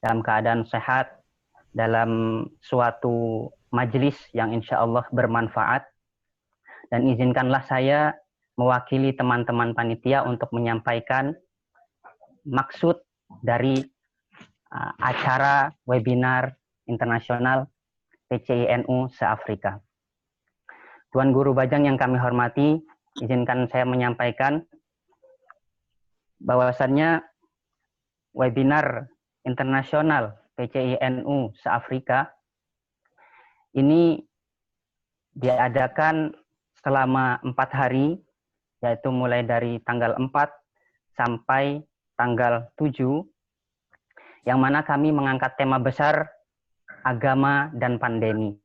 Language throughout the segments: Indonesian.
dalam keadaan sehat, dalam suatu majelis yang insya Allah bermanfaat. Dan izinkanlah saya mewakili teman-teman panitia untuk menyampaikan maksud dari acara webinar internasional PCINU se-Afrika. Tuan Guru Bajang yang kami hormati, izinkan saya menyampaikan bahwasannya webinar internasional PCINU se-Afrika ini diadakan selama 4 hari, yaitu mulai dari tanggal 4 sampai tanggal 7, yang mana kami mengangkat tema besar agama dan pandemi.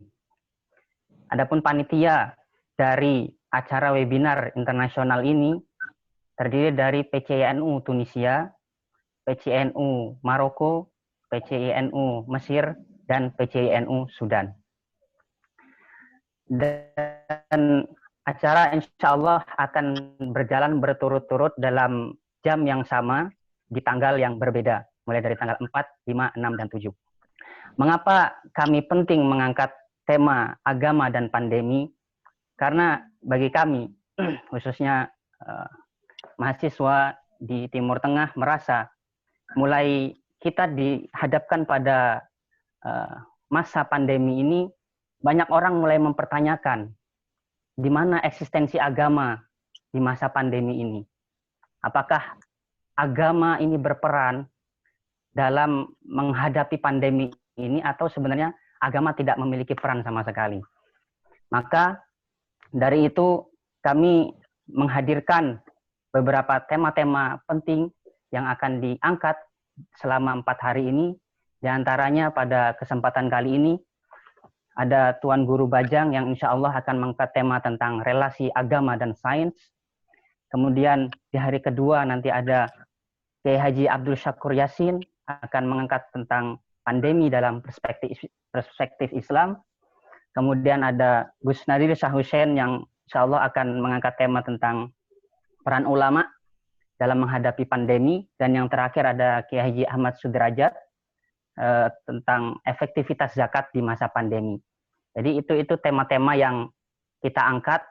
Adapun panitia dari acara webinar internasional ini terdiri dari PCINU Tunisia, PCINU Maroko, PCINU Mesir, dan PCINU Sudan. Dan acara insya Allah akan berjalan berturut-turut dalam jam yang sama di tanggal yang berbeda, mulai dari tanggal 4, 5, 6, dan 7. Mengapa kami penting mengangkat tema agama dan pandemi? Karena bagi kami, khususnya mahasiswa di Timur Tengah, merasa mulai kita dihadapkan pada masa pandemi ini, banyak orang mulai mempertanyakan di mana eksistensi agama di masa pandemi ini. Apakah agama ini berperan dalam menghadapi pandemi ini atau sebenarnya agama tidak memiliki peran sama sekali. Maka dari itu kami menghadirkan beberapa tema-tema penting yang akan diangkat selama 4 hari ini. Di antaranya pada kesempatan kali ini ada Tuan Guru Bajang yang insya Allah akan mengangkat tema tentang relasi agama dan sains. Kemudian di hari kedua nanti ada Kiai Haji Abdul Syakur Yasin akan mengangkat tentang pandemi dalam perspektif Islam. Kemudian ada Gus Nadir Shah Hussein yang insya Allah akan mengangkat tema tentang peran ulama dalam menghadapi pandemi. Dan yang terakhir ada Kiai Haji Ahmad Sudrajat tentang efektivitas zakat di masa pandemi. Jadi itu tema-tema yang kita angkat,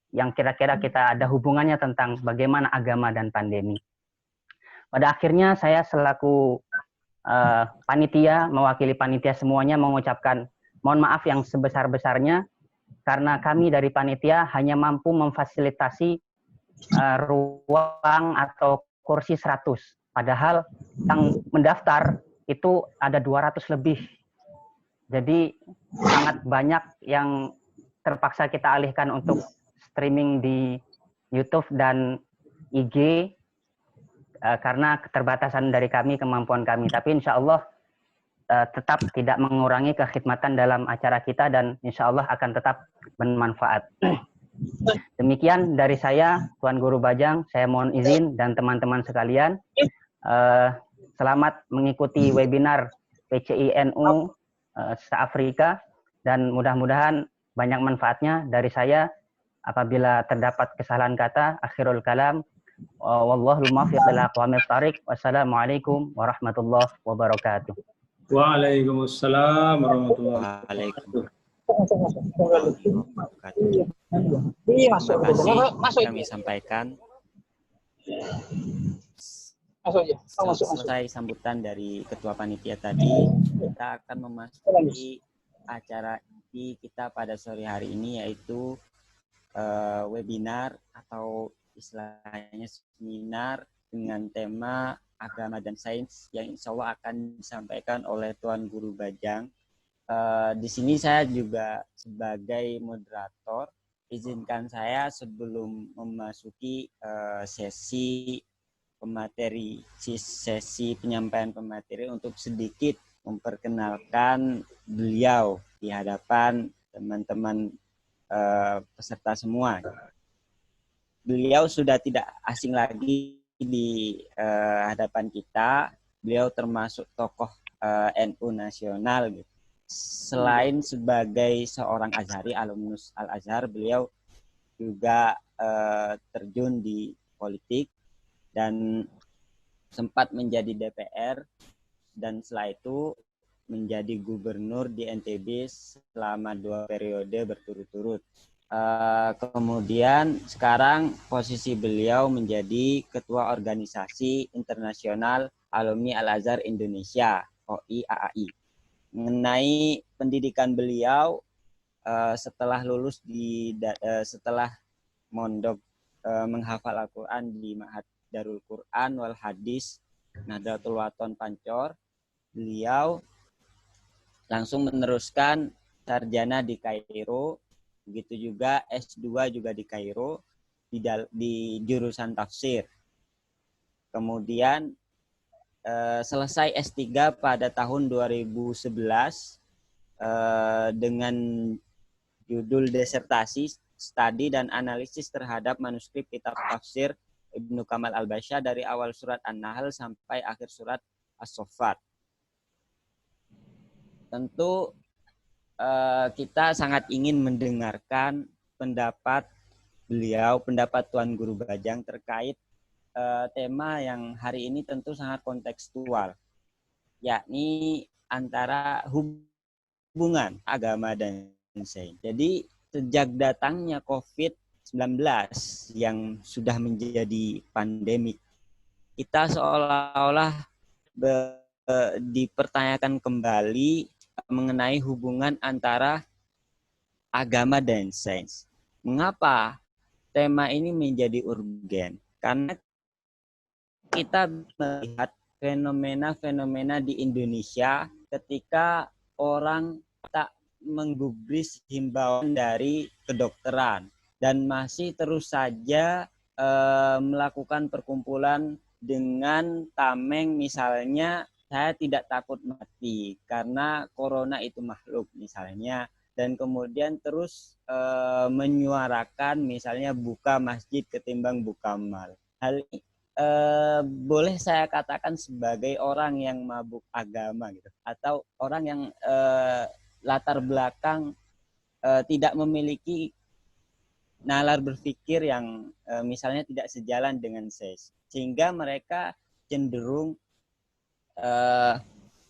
yang kira-kira kita ada hubungannya tentang bagaimana agama dan pandemi. Pada akhirnya saya selaku panitia, mewakili panitia semuanya mengucapkan mohon maaf yang sebesar-besarnya karena kami dari panitia hanya mampu memfasilitasi ruang atau kursi 100. Padahal yang mendaftar itu ada 200 lebih. Jadi sangat banyak yang terpaksa kita alihkan untuk streaming di YouTube dan IG karena keterbatasan dari kami, kemampuan kami. Tapi insya Allah tetap tidak mengurangi kekhidmatan dalam acara kita dan insya Allah akan tetap bermanfaat. Demikian dari saya, Tuan Guru Bajang. Saya mohon izin dan teman-teman sekalian. Selamat mengikuti webinar PCINU se-Afrika dan mudah-mudahan banyak manfaatnya. Dari saya, apabila terdapat kesalahan kata, akhirul kalam. Wallahul muwaffiq ila aqwamit thariq. Wassalamualaikum warahmatullahi wabarakatuh. Waalaikumsalam warahmatullahi wabarakatuh. Terima kasih kami sampaikan. Selesai sambutan dari Ketua Panitia tadi, kita akan memasuki acara inti kita pada sore hari ini, yaitu webinar atau istilahnya seminar dengan tema agama dan sains yang insya Allah akan disampaikan oleh Tuan Guru Bajang. Di sini saya juga sebagai moderator, izinkan saya sebelum memasuki sesi penyampaian pemateri untuk sedikit memperkenalkan beliau di hadapan teman-teman peserta semua. Beliau sudah tidak asing lagi di hadapan kita. Beliau termasuk tokoh NU nasional gitu. Selain sebagai seorang Azhari, alumnus Al-Azhar, beliau juga terjun di politik dan sempat menjadi DPR dan setelah itu menjadi gubernur di NTB selama 2 periode berturut-turut. Kemudian sekarang posisi beliau menjadi Ketua Organisasi Internasional Alumni Al-Azhar Indonesia, OIAAI. Mengenai pendidikan beliau, setelah lulus setelah mondok menghafal Al-Quran di Ma'had Darul Quran wal Hadis Nahdlatul Wathon Pancor, beliau langsung meneruskan sarjana di Kairo, begitu juga S2 juga di Kairo di jurusan tafsir. Kemudian selesai S3 pada tahun 2011 dengan judul disertasi studi dan analisis terhadap manuskrip kitab tafsir Ibnu Kamal Al-Basya dari awal surat An-Nahl sampai akhir surat As-Saffat. Tentu kita sangat ingin mendengarkan pendapat beliau, pendapat Tuan Guru Bajang terkait tema yang hari ini tentu sangat kontekstual, yakni antara hubungan agama dan sains. Jadi sejak datangnya COVID-19 yang sudah menjadi pandemik, kita seolah-olah dipertanyakan kembali mengenai hubungan antara agama dan sains. Mengapa tema ini menjadi urgen? Karena kita melihat fenomena-fenomena di Indonesia ketika orang tak menggubris himbauan dari kedokteran dan masih terus saja melakukan perkumpulan dengan tameng, misalnya saya tidak takut mati karena corona itu makhluk misalnya, dan kemudian terus menyuarakan misalnya buka masjid ketimbang buka mal. Hal ini boleh saya katakan sebagai orang yang mabuk agama gitu, atau orang yang latar belakang tidak memiliki nalar berpikir yang misalnya tidak sejalan dengan sains, sehingga mereka cenderung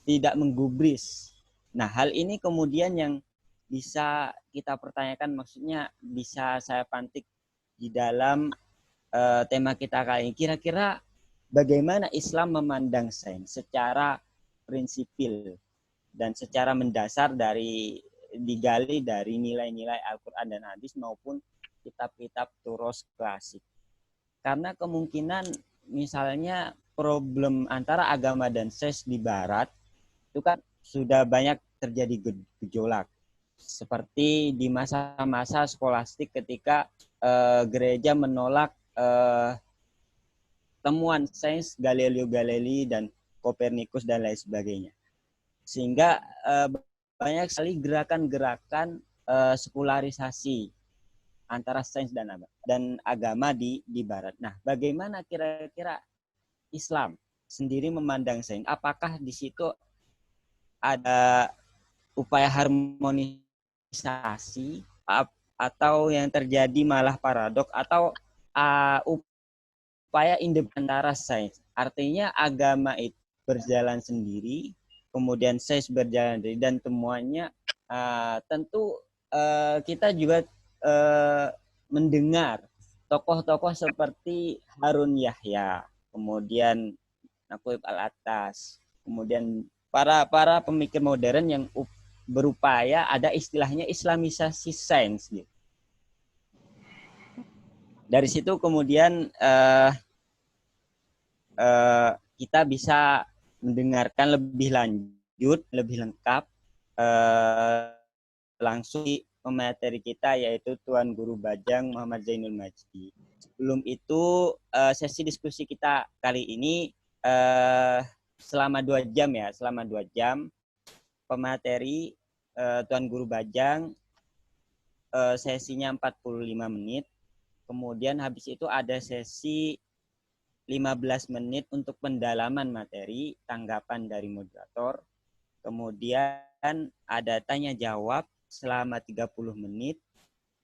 tidak menggubris. Nah, hal ini kemudian yang bisa kita pertanyakan, maksudnya bisa saya pantik di dalam tema kita kali ini. Kira-kira bagaimana Islam memandang sains secara prinsipil dan secara mendasar digali dari nilai-nilai Al-Quran dan Hadis maupun kitab-kitab turos klasik. Karena kemungkinan misalnya problem antara agama dan sains di Barat itu kan sudah banyak terjadi gejolak. Seperti di masa-masa skolastik ketika gereja menolak temuan sains Galileo Galilei dan Kopernikus dan lain sebagainya. Sehingga banyak sekali gerakan-gerakan sekularisasi antara sains dan agama di Barat. Nah, bagaimana kira-kira Islam sendiri memandang sains? Apakah di situ ada upaya harmonisasi atau yang terjadi malah paradok, atau upaya independen antara sains? Artinya agama itu berjalan sendiri, kemudian sains berjalan sendiri, dan temuannya tentu kita juga mendengar tokoh-tokoh seperti Harun Yahya, kemudian Naqib Al-Attas, kemudian para pemikir modern yang berupaya ada istilahnya islamisasi sains gitu. Dari situ kemudian kita bisa mendengarkan lebih lanjut, lebih lengkap langsung pemateri kita, yaitu Tuan Guru Bajang Muhammad Zainul Majdi. Sebelum itu sesi diskusi kita kali ini selama 2 jam ya, selama 2 jam pemateri Tuan Guru Bajang sesinya 45 menit. Kemudian habis itu ada sesi 15 menit untuk pendalaman materi, tanggapan dari moderator. Kemudian ada tanya jawab selama 30 menit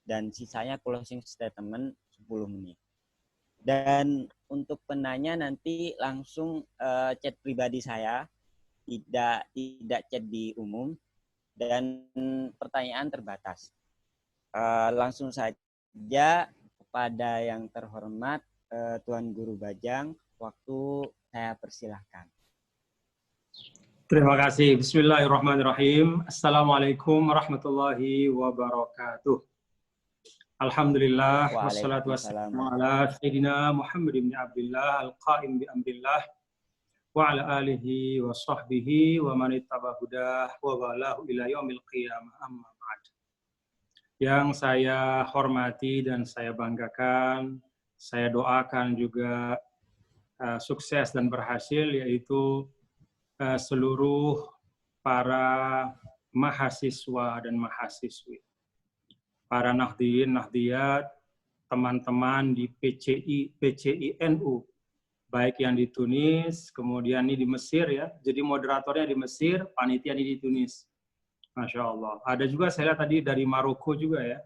dan sisanya closing statement 10 menit. Dan untuk penanya nanti langsung chat pribadi saya tidak chat di umum, dan pertanyaan terbatas. Langsung saja kepada yang terhormat Tuan Guru Bajang, waktu saya persilahkan. Terima kasih. Bismillahirrahmanirrahim. Assalamualaikum warahmatullahi wabarakatuh. Alhamdulillah wassalatu wassalamu ala sayyidina Muhammad bin Abdullah al-qaim bi amrillah wa ala alihi wa sahbihi wa man ittaba hudah wa walahu ila yaumil qiyamah, amma ba'd. Yang saya hormati dan saya banggakan, saya doakan juga sukses dan berhasil, yaitu seluruh para mahasiswa dan mahasiswi, para nahdien, nahdiyat, teman-teman di PCI-NU, baik yang di Tunis, kemudian ini di Mesir ya, jadi moderatornya di Mesir, panitia ini di Tunis. Masya Allah. Ada juga saya lihat tadi dari Maroko juga ya.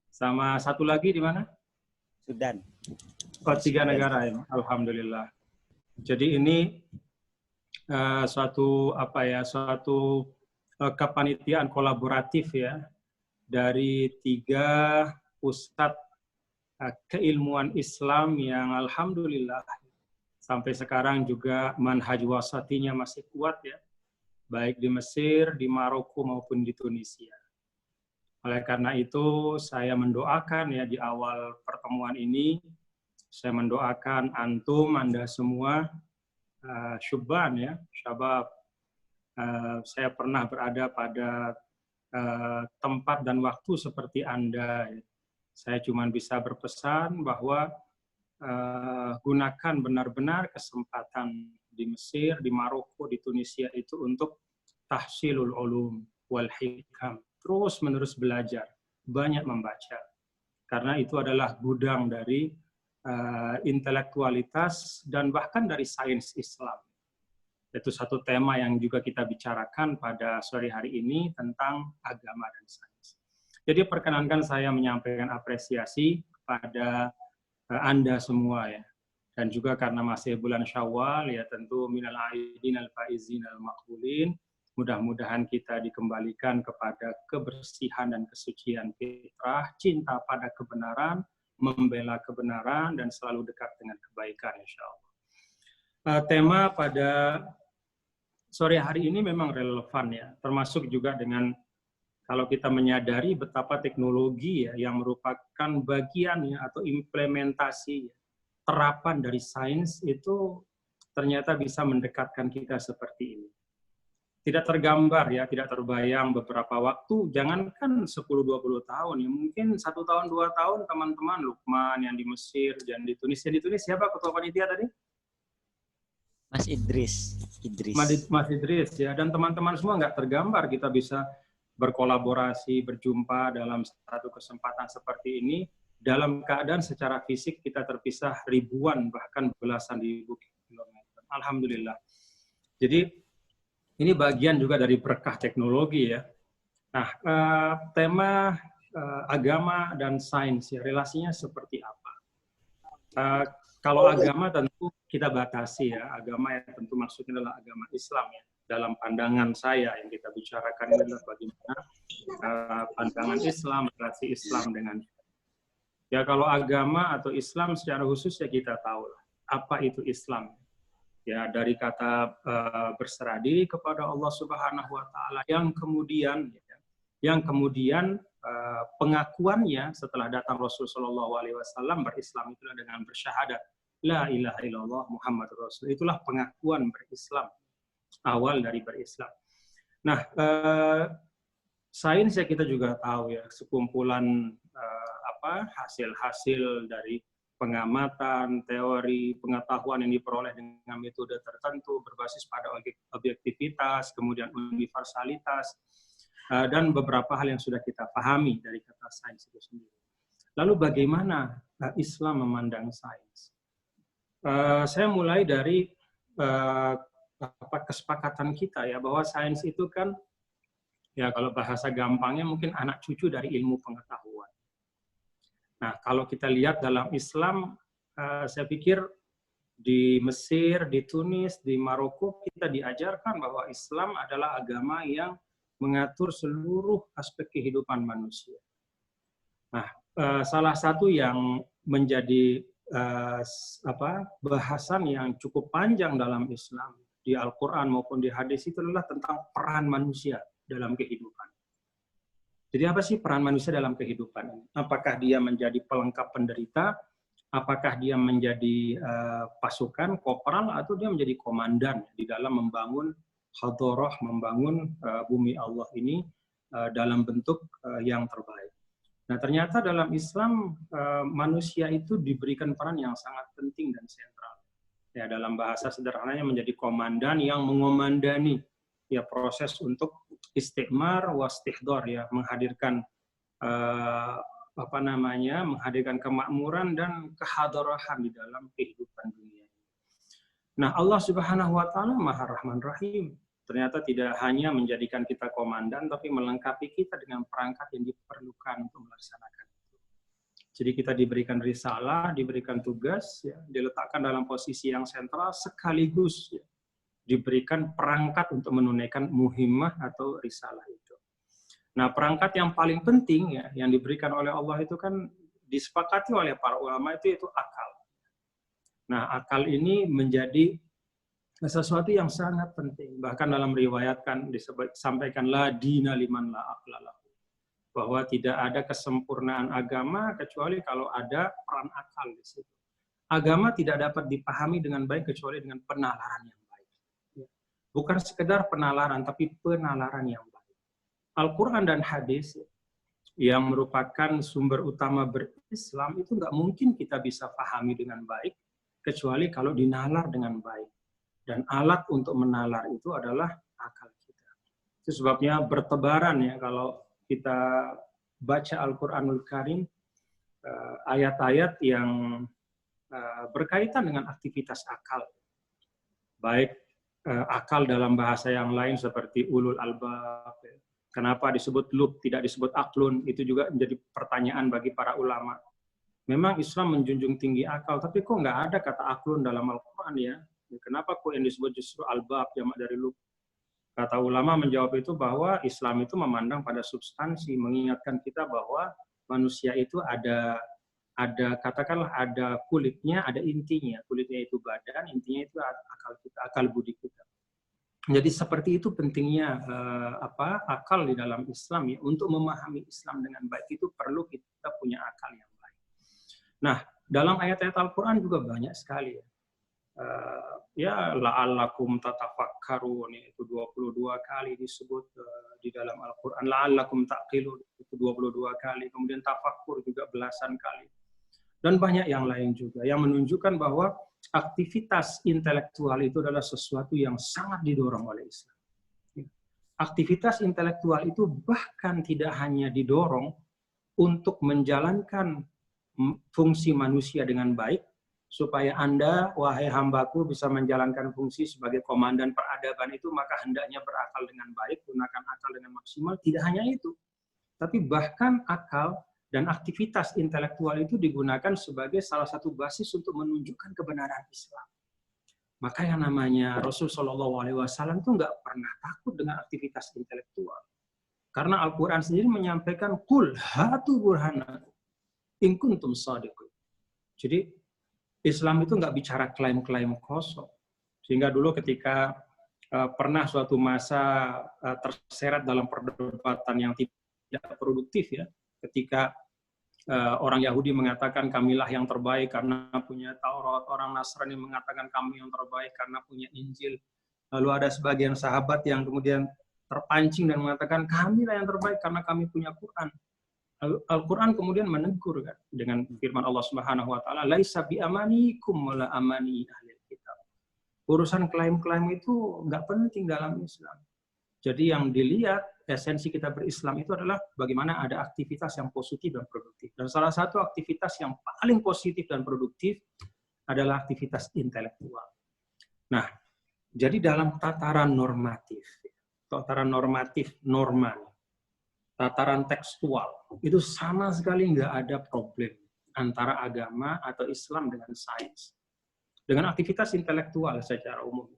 Sama satu lagi di mana? Sudan. Oh, 3 negara ya. Alhamdulillah. Jadi ini suatu kepanitiaan kolaboratif ya dari 3 pusat keilmuan Islam yang alhamdulillah sampai sekarang juga manhaj wasatinya masih kuat ya, baik di Mesir, di Maroko maupun di Tunisia. Oleh karena itu saya mendoakan ya di awal pertemuan ini, saya mendoakan antum, Anda semua, syubban ya, syabab, saya pernah berada pada tempat dan waktu seperti Anda. Saya cuma bisa berpesan bahwa gunakan benar-benar kesempatan di Mesir, di Maroko, di Tunisia itu untuk tahsilul ulum wal hikam. Terus-menerus belajar, banyak membaca. Karena itu adalah gudang dari intelektualitas dan bahkan dari sains Islam. Itu satu tema yang juga kita bicarakan pada sore hari ini tentang agama dan sains. Jadi perkenankan saya menyampaikan apresiasi kepada Anda semua ya. Dan juga karena masih bulan Syawal ya, tentu minal aidin al faizin al maqbulin. Mudah-mudahan kita dikembalikan kepada kebersihan dan kesucian fitrah, cinta pada kebenaran, membela kebenaran, dan selalu dekat dengan kebaikan insyaallah. Tema pada sore hari ini memang relevan ya, termasuk juga dengan kalau kita menyadari betapa teknologi ya yang merupakan bagian ya, atau implementasi ya, terapan dari sains itu ternyata bisa mendekatkan kita seperti ini. Tidak tergambar ya, tidak terbayang beberapa waktu, jangankan 10-20 tahun ya, mungkin 1 tahun 2 tahun teman-teman Lukman yang di Mesir dan di Tunis. Yang di Tunis siapa ketua panitia tadi? Mas Idris. Mas Idris ya, dan teman-teman semua nggak tergambar kita bisa berkolaborasi, berjumpa dalam satu kesempatan seperti ini, dalam keadaan secara fisik kita terpisah ribuan bahkan belasan ribu kilometer. Alhamdulillah. Jadi ini bagian juga dari berkah teknologi ya. Nah, tema agama dan sains ya, relasinya seperti apa? Kalau agama tentu kita batasi ya, agama yang tentu maksudnya adalah agama Islam ya. Dalam pandangan saya yang kita bicarakan adalah bagaimana pandangan Islam, relasi Islam dengan ya, kalau agama atau Islam secara khusus ya kita tahu apa itu Islam. Ya, dari kata berserah diri kepada Allah Subhanahu wa taala yang kemudian pengakuannya setelah datang Rasul sallallahu alaihi wasallam berislam itulah dengan bersyahadat la ilaha illallah Muhammadur Rasul. Itulah pengakuan berislam, awal dari berislam. Nah, sains ya kita juga tahu ya, sekumpulan hasil-hasil dari pengamatan, teori, pengetahuan yang diperoleh dengan metode tertentu berbasis pada objektivitas, kemudian universalitas, dan beberapa hal yang sudah kita pahami dari kata sains itu sendiri. Lalu bagaimana Islam memandang sains? Saya mulai dari kesepakatan kita ya, bahwa sains itu kan ya kalau bahasa gampangnya mungkin anak cucu dari ilmu pengetahuan. Nah, kalau kita lihat dalam Islam, saya pikir di Mesir, di Tunis, di Maroko, kita diajarkan bahwa Islam adalah agama yang mengatur seluruh aspek kehidupan manusia. Nah, salah satu yang menjadi bahasan yang cukup panjang dalam Islam, di Al-Quran maupun di hadis, itu adalah tentang peran manusia dalam kehidupan. Jadi apa sih peran manusia dalam kehidupan? Apakah dia menjadi pelengkap penderita? Apakah dia menjadi pasukan, kopral, atau dia menjadi komandan di dalam membangun hadharah, membangun bumi Allah ini dalam bentuk yang terbaik. Nah, ternyata dalam Islam manusia itu diberikan peran yang sangat penting dan sentral. Ya, dalam bahasa sederhananya menjadi komandan yang mengomandani ya proses untuk istikmar wastihdar, ya menghadirkan menghadirkan kemakmuran dan kehadarahan di dalam kehidupan dunia. Nah, Allah Subhanahu wa taala Maha Rahman Rahim. Ternyata tidak hanya menjadikan kita komandan, tapi melengkapi kita dengan perangkat yang diperlukan untuk melaksanakan itu. Jadi kita diberikan risalah, diberikan tugas, ya, diletakkan dalam posisi yang sentral, sekaligus ya, diberikan perangkat untuk menunaikan muhimmah atau risalah itu. Nah, perangkat yang paling penting ya yang diberikan oleh Allah itu kan disepakati oleh para ulama itu akal. Nah, akal ini menjadi sesuatu yang sangat penting. Bahkan dalam riwayatkan disampaikan la dina liman la aqla lahu. Bahwa tidak ada kesempurnaan agama kecuali kalau ada peran akal di situ. Agama tidak dapat dipahami dengan baik kecuali dengan penalaran yang baik. Bukan sekedar penalaran, tapi penalaran yang baik. Al-Quran dan hadis yang merupakan sumber utama berislam itu nggak mungkin kita bisa pahami dengan baik kecuali kalau dinalar dengan baik. Dan alat untuk menalar itu adalah akal kita. Itu sebabnya bertebaran ya kalau kita baca Al-Quranul Karim, ayat-ayat yang berkaitan dengan aktivitas akal. Baik akal dalam bahasa yang lain seperti ulul albab. Kenapa disebut lub, tidak disebut aklun? Itu juga menjadi pertanyaan bagi para ulama. Memang Islam menjunjung tinggi akal, tapi kok nggak ada kata aklun dalam Al-Quran ya? Kenapa kok yang disebut justru albab, jamak dari lub? Kata ulama menjawab itu bahwa Islam itu memandang pada substansi, mengingatkan kita bahwa manusia itu ada katakanlah ada kulitnya, ada intinya. Kulitnya itu badan, intinya itu akal kita, akal budi kita. Jadi seperti itu pentingnya akal di dalam Islam ya. Untuk memahami Islam dengan baik itu perlu kita punya akal yang baik. Nah, dalam ayat-ayat Al-Quran juga banyak sekali ya. La'allakum tatafakkarun itu 22 kali disebut di dalam Al-Quran. La'allakum taqilun itu 22 kali. Kemudian tafakkur juga belasan kali. Dan banyak yang lain juga yang menunjukkan bahwa aktivitas intelektual itu adalah sesuatu yang sangat didorong oleh Islam. Aktivitas intelektual itu bahkan tidak hanya didorong untuk menjalankan fungsi manusia dengan baik, supaya Anda, wahai hambaku, bisa menjalankan fungsi sebagai komandan peradaban itu, maka hendaknya berakal dengan baik, gunakan akal dengan maksimal. Tidak hanya itu, tapi bahkan akal dan aktivitas intelektual itu digunakan sebagai salah satu basis untuk menunjukkan kebenaran Islam. Maka yang namanya Rasul SAW itu nggak pernah takut dengan aktivitas intelektual. Karena Al-Quran sendiri menyampaikan, Qul hatu burhanakum in kuntum shadiqin. Jadi Islam itu nggak bicara klaim-klaim kosong. Sehingga dulu ketika pernah suatu masa terseret dalam perdebatan yang tidak produktif ya, ketika orang Yahudi mengatakan kamilah yang terbaik karena punya Taurat, orang Nasrani mengatakan kami yang terbaik karena punya Injil. Lalu ada sebagian sahabat yang kemudian terpancing dan mengatakan kamilah yang terbaik karena kami punya Quran. Al-Quran kemudian menegur kan, dengan firman Allah Subhanahu wa taala, laisa bi amanikum wala amani ahli kitab. Urusan klaim-klaim itu nggak penting dalam Islam. Jadi yang dilihat esensi kita berislam itu adalah bagaimana ada aktivitas yang positif dan produktif. Dan salah satu aktivitas yang paling positif dan produktif adalah aktivitas intelektual. Nah, jadi dalam tataran normatif normal, tataran tekstual, itu sama sekali nggak ada problem antara agama atau Islam dengan sains. dengan aktivitas intelektual secara umum.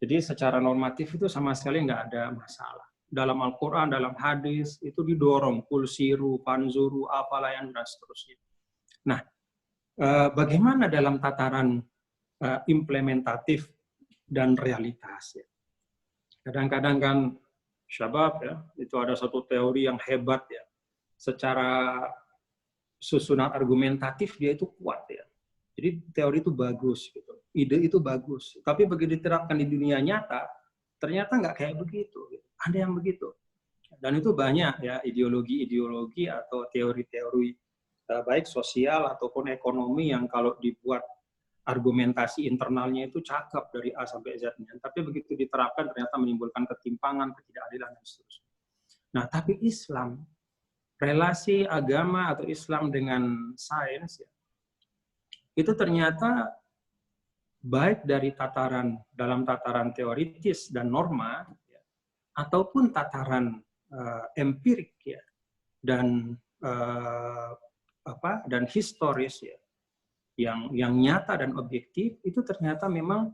Jadi secara normatif itu sama sekali nggak ada masalah. Dalam Al-Quran, dalam hadis, itu didorong, kul siru, panzuru, apalah yang dan seterusnya. Nah, bagaimana dalam tataran implementatif dan realitas? Ya? Kadang-kadang kan, syabab, ya, itu ada satu teori yang hebat, ya. Secara susunan argumentatif, dia itu kuat, ya. Jadi teori itu bagus, gitu. Ide itu bagus. Tapi begitu diterapkan di dunia nyata, ternyata nggak kayak begitu. Ada yang begitu. Dan itu banyak ya ideologi-ideologi atau teori-teori baik sosial ataupun ekonomi yang kalau dibuat argumentasi internalnya itu cakep dari A sampai Z-nya. Tapi begitu diterapkan ternyata menimbulkan ketimpangan, ketidakadilan, dan seterusnya. Nah, tapi Islam, relasi agama atau Islam dengan sains, ya, itu ternyata baik dari dalam tataran teoritis dan norma, ya, ataupun tataran empirik, ya, dan dan historis, ya, yang nyata dan objektif, itu ternyata memang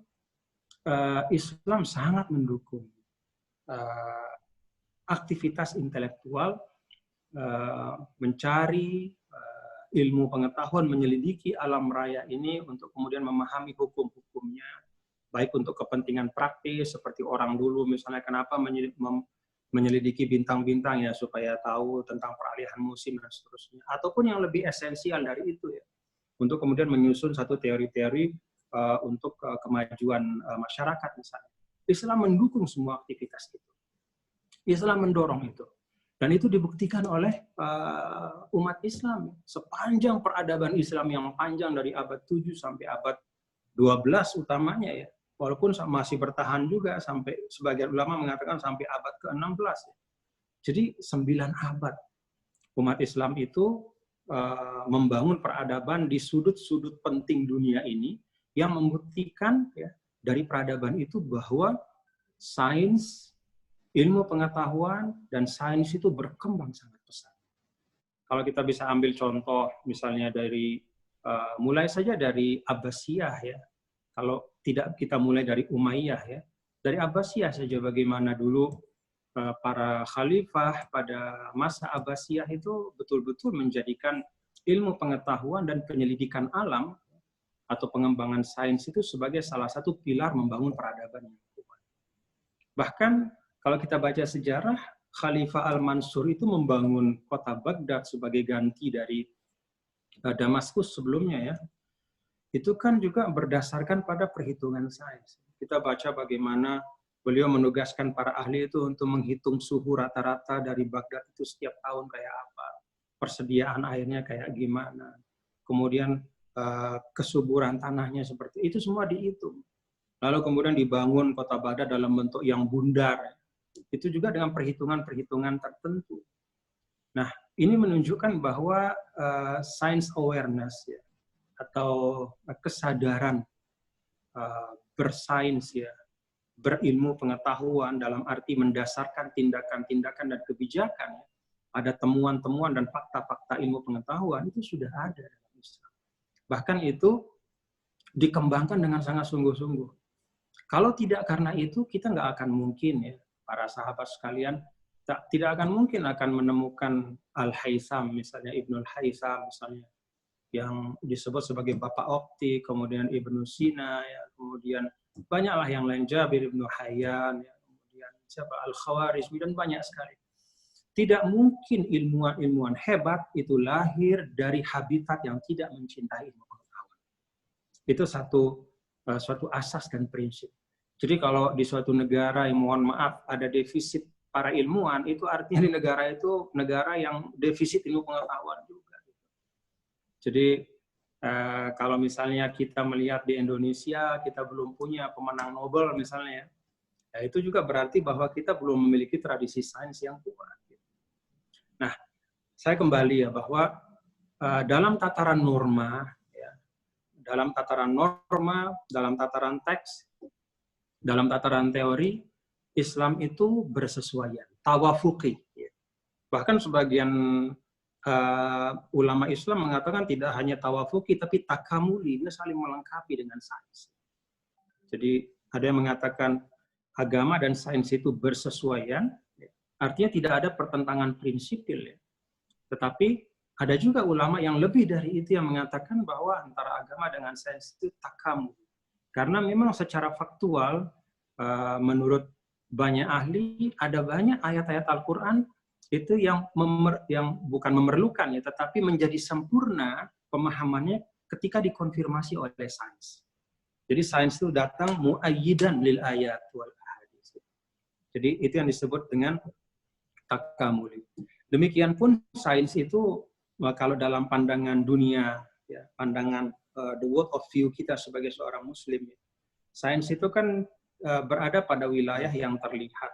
Islam sangat mendukung aktivitas intelektual, mencari ilmu pengetahuan, menyelidiki alam raya ini untuk kemudian memahami hukum-hukumnya, baik untuk kepentingan praktis seperti orang dulu misalnya kenapa menyelidiki bintang-bintang ya supaya tahu tentang peralihan musim dan seterusnya, ataupun yang lebih esensial dari itu ya untuk kemudian menyusun satu teori-teori untuk kemajuan masyarakat misalnya. Islam mendukung semua aktivitas itu. Islam mendorong itu. Dan itu dibuktikan oleh umat Islam. Sepanjang peradaban Islam yang panjang dari abad 7 sampai abad 12 utamanya ya. Walaupun masih bertahan juga sampai sebagian ulama mengatakan sampai abad ke-16. Ya. Jadi 9 abad umat Islam itu membangun peradaban di sudut-sudut penting dunia ini yang membuktikan ya, dari peradaban itu bahwa sains, ilmu pengetahuan, dan sains itu berkembang sangat pesat. Kalau kita bisa ambil contoh misalnya dari mulai saja dari Abbasiyah ya. Kalau tidak kita mulai dari Umayyah ya. Dari Abbasiyah saja bagaimana dulu para khalifah pada masa Abbasiyah itu betul-betul menjadikan ilmu pengetahuan dan penyelidikan alam atau pengembangan sains itu sebagai salah satu pilar membangun peradaban yang kuat. Bahkan kalau kita baca sejarah, Khalifah Al-Mansur itu membangun kota Baghdad sebagai ganti dari Damaskus sebelumnya ya. Itu kan juga berdasarkan pada perhitungan sains. Kita baca bagaimana beliau menugaskan para ahli itu untuk menghitung suhu rata-rata dari Baghdad itu setiap tahun kayak apa, persediaan airnya kayak gimana, kemudian kesuburan tanahnya seperti itu semua dihitung. Lalu kemudian dibangun kota Baghdad dalam bentuk yang bundar. Itu juga dengan perhitungan-perhitungan tertentu. Nah, ini menunjukkan bahwa science awareness ya, atau kesadaran bersains ya, berilmu pengetahuan dalam arti mendasarkan tindakan-tindakan dan kebijakan ya, ada temuan-temuan dan fakta-fakta ilmu pengetahuan itu sudah ada dalam Islam. Bahkan itu dikembangkan dengan sangat sungguh-sungguh. Kalau tidak karena itu kita nggak akan mungkin ya para sahabat sekalian tidak akan mungkin akan menemukan Al-Haytham misalnya Ibnul Haytham misalnya yang disebut sebagai bapak optik, kemudian Ibnu Sina ya, kemudian banyaklah yang lain Jabir Ibnu Hayyan ya, kemudian siapa Al-Khawarizmi dan banyak sekali. Tidak mungkin ilmuwan-ilmuwan hebat itu lahir dari habitat yang tidak mencintai ilmu pengetahuan. Itu suatu asas dan prinsip. Jadi kalau di suatu negara yang mohon maaf ada defisit para ilmuwan, itu artinya di negara itu negara yang defisit ilmu pengetahuan juga. Jadi kalau misalnya kita melihat di Indonesia kita belum punya pemenang Nobel misalnya, ya itu juga berarti bahwa kita belum memiliki tradisi sains yang kuat. Nah, saya kembali ya bahwa dalam tataran norma, ya, dalam tataran teks, dalam tataran teori, Islam itu bersesuaian, tawafuqi. Bahkan sebagian ulama Islam mengatakan tidak hanya tawafuki tapi takamuli, dia saling melengkapi dengan sains. Jadi ada yang mengatakan agama dan sains itu bersesuaian, artinya tidak ada pertentangan prinsipil ya. Tetapi ada juga ulama yang lebih dari itu yang mengatakan bahwa antara agama dengan sains itu takamuli. Karena memang secara faktual menurut banyak ahli ada banyak ayat-ayat Al-Qur'an itu yang bukan memerlukan ya, tetapi menjadi sempurna pemahamannya ketika dikonfirmasi oleh sains. Jadi sains itu datang muayyidan lil ayat wal ahadits. Jadi itu yang disebut dengan takamuli. Demikian pun sains itu kalau dalam pandangan dunia, ya, pandangan the world of view kita sebagai seorang muslim, ya, sains itu kan berada pada wilayah yang terlihat,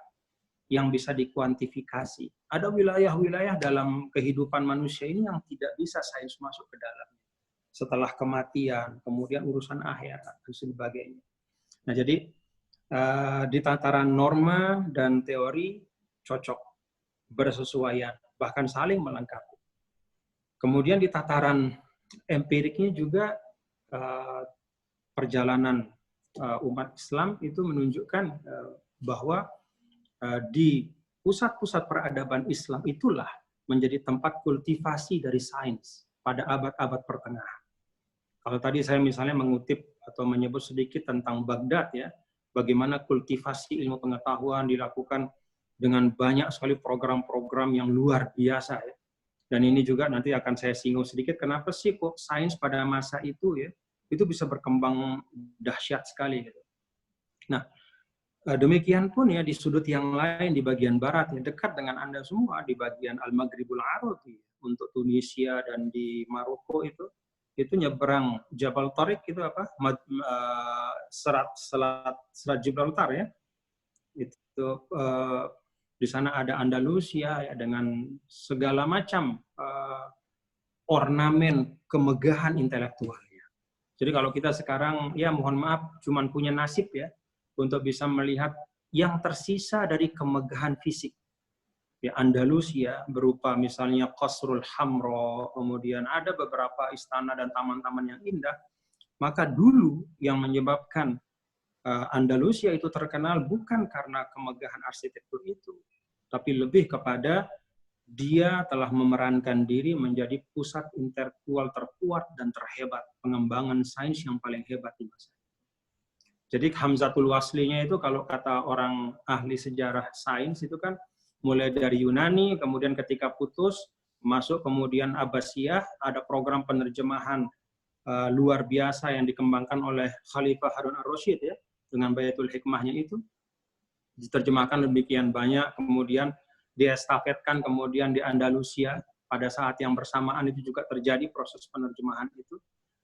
yang bisa dikuantifikasi. Ada wilayah-wilayah dalam kehidupan manusia ini yang tidak bisa sains masuk ke dalamnya. Setelah kematian, kemudian urusan akhirat, dan sebagainya. Nah, jadi di tataran norma dan teori cocok, bersesuaian, bahkan saling melengkapi. Kemudian di tataran empiriknya juga perjalanan umat Islam itu menunjukkan bahwa di pusat-pusat peradaban Islam itulah menjadi tempat kultivasi dari sains pada abad-abad pertengahan. Kalau tadi saya misalnya mengutip atau menyebut sedikit tentang Baghdad ya, bagaimana kultivasi ilmu pengetahuan dilakukan dengan banyak sekali program-program yang luar biasa ya. Dan ini juga nanti akan saya singgung sedikit kenapa sih kok sains pada masa itu ya itu bisa berkembang dahsyat sekali gitu. Nah, demikian pun ya di sudut yang lain di bagian barat ya dekat dengan Anda semua di bagian Al-Maghribul Arabi untuk Tunisia dan di Maroko itu nyebrang Jabal Tariq itu apa? Selat Gibraltar ya. Itu di sana ada Andalusia ya dengan segala macam ornamen kemegahan intelektualnya. Jadi kalau kita sekarang ya mohon maaf cuman punya nasib ya untuk bisa melihat yang tersisa dari kemegahan fisik. Ya, Andalusia berupa misalnya Qasrul Hamra, kemudian ada beberapa istana dan taman-taman yang indah. Maka dulu yang menyebabkan Andalusia itu terkenal bukan karena kemegahan arsitektur itu, tapi lebih kepada dia telah memerankan diri menjadi pusat intelektual terkuat dan terhebat, pengembangan sains yang paling hebat di masa itu. Jadi Hamzatul Waslinya itu kalau kata orang ahli sejarah sains itu kan mulai dari Yunani, kemudian ketika putus, masuk kemudian Abbasiyah, ada program penerjemahan luar biasa yang dikembangkan oleh Khalifah Harun ar-Rasyid ya, dengan Baitul Hikmahnya itu, diterjemahkan demikian banyak, kemudian diestafetkan kemudian di Andalusia, pada saat yang bersamaan itu juga terjadi proses penerjemahan itu,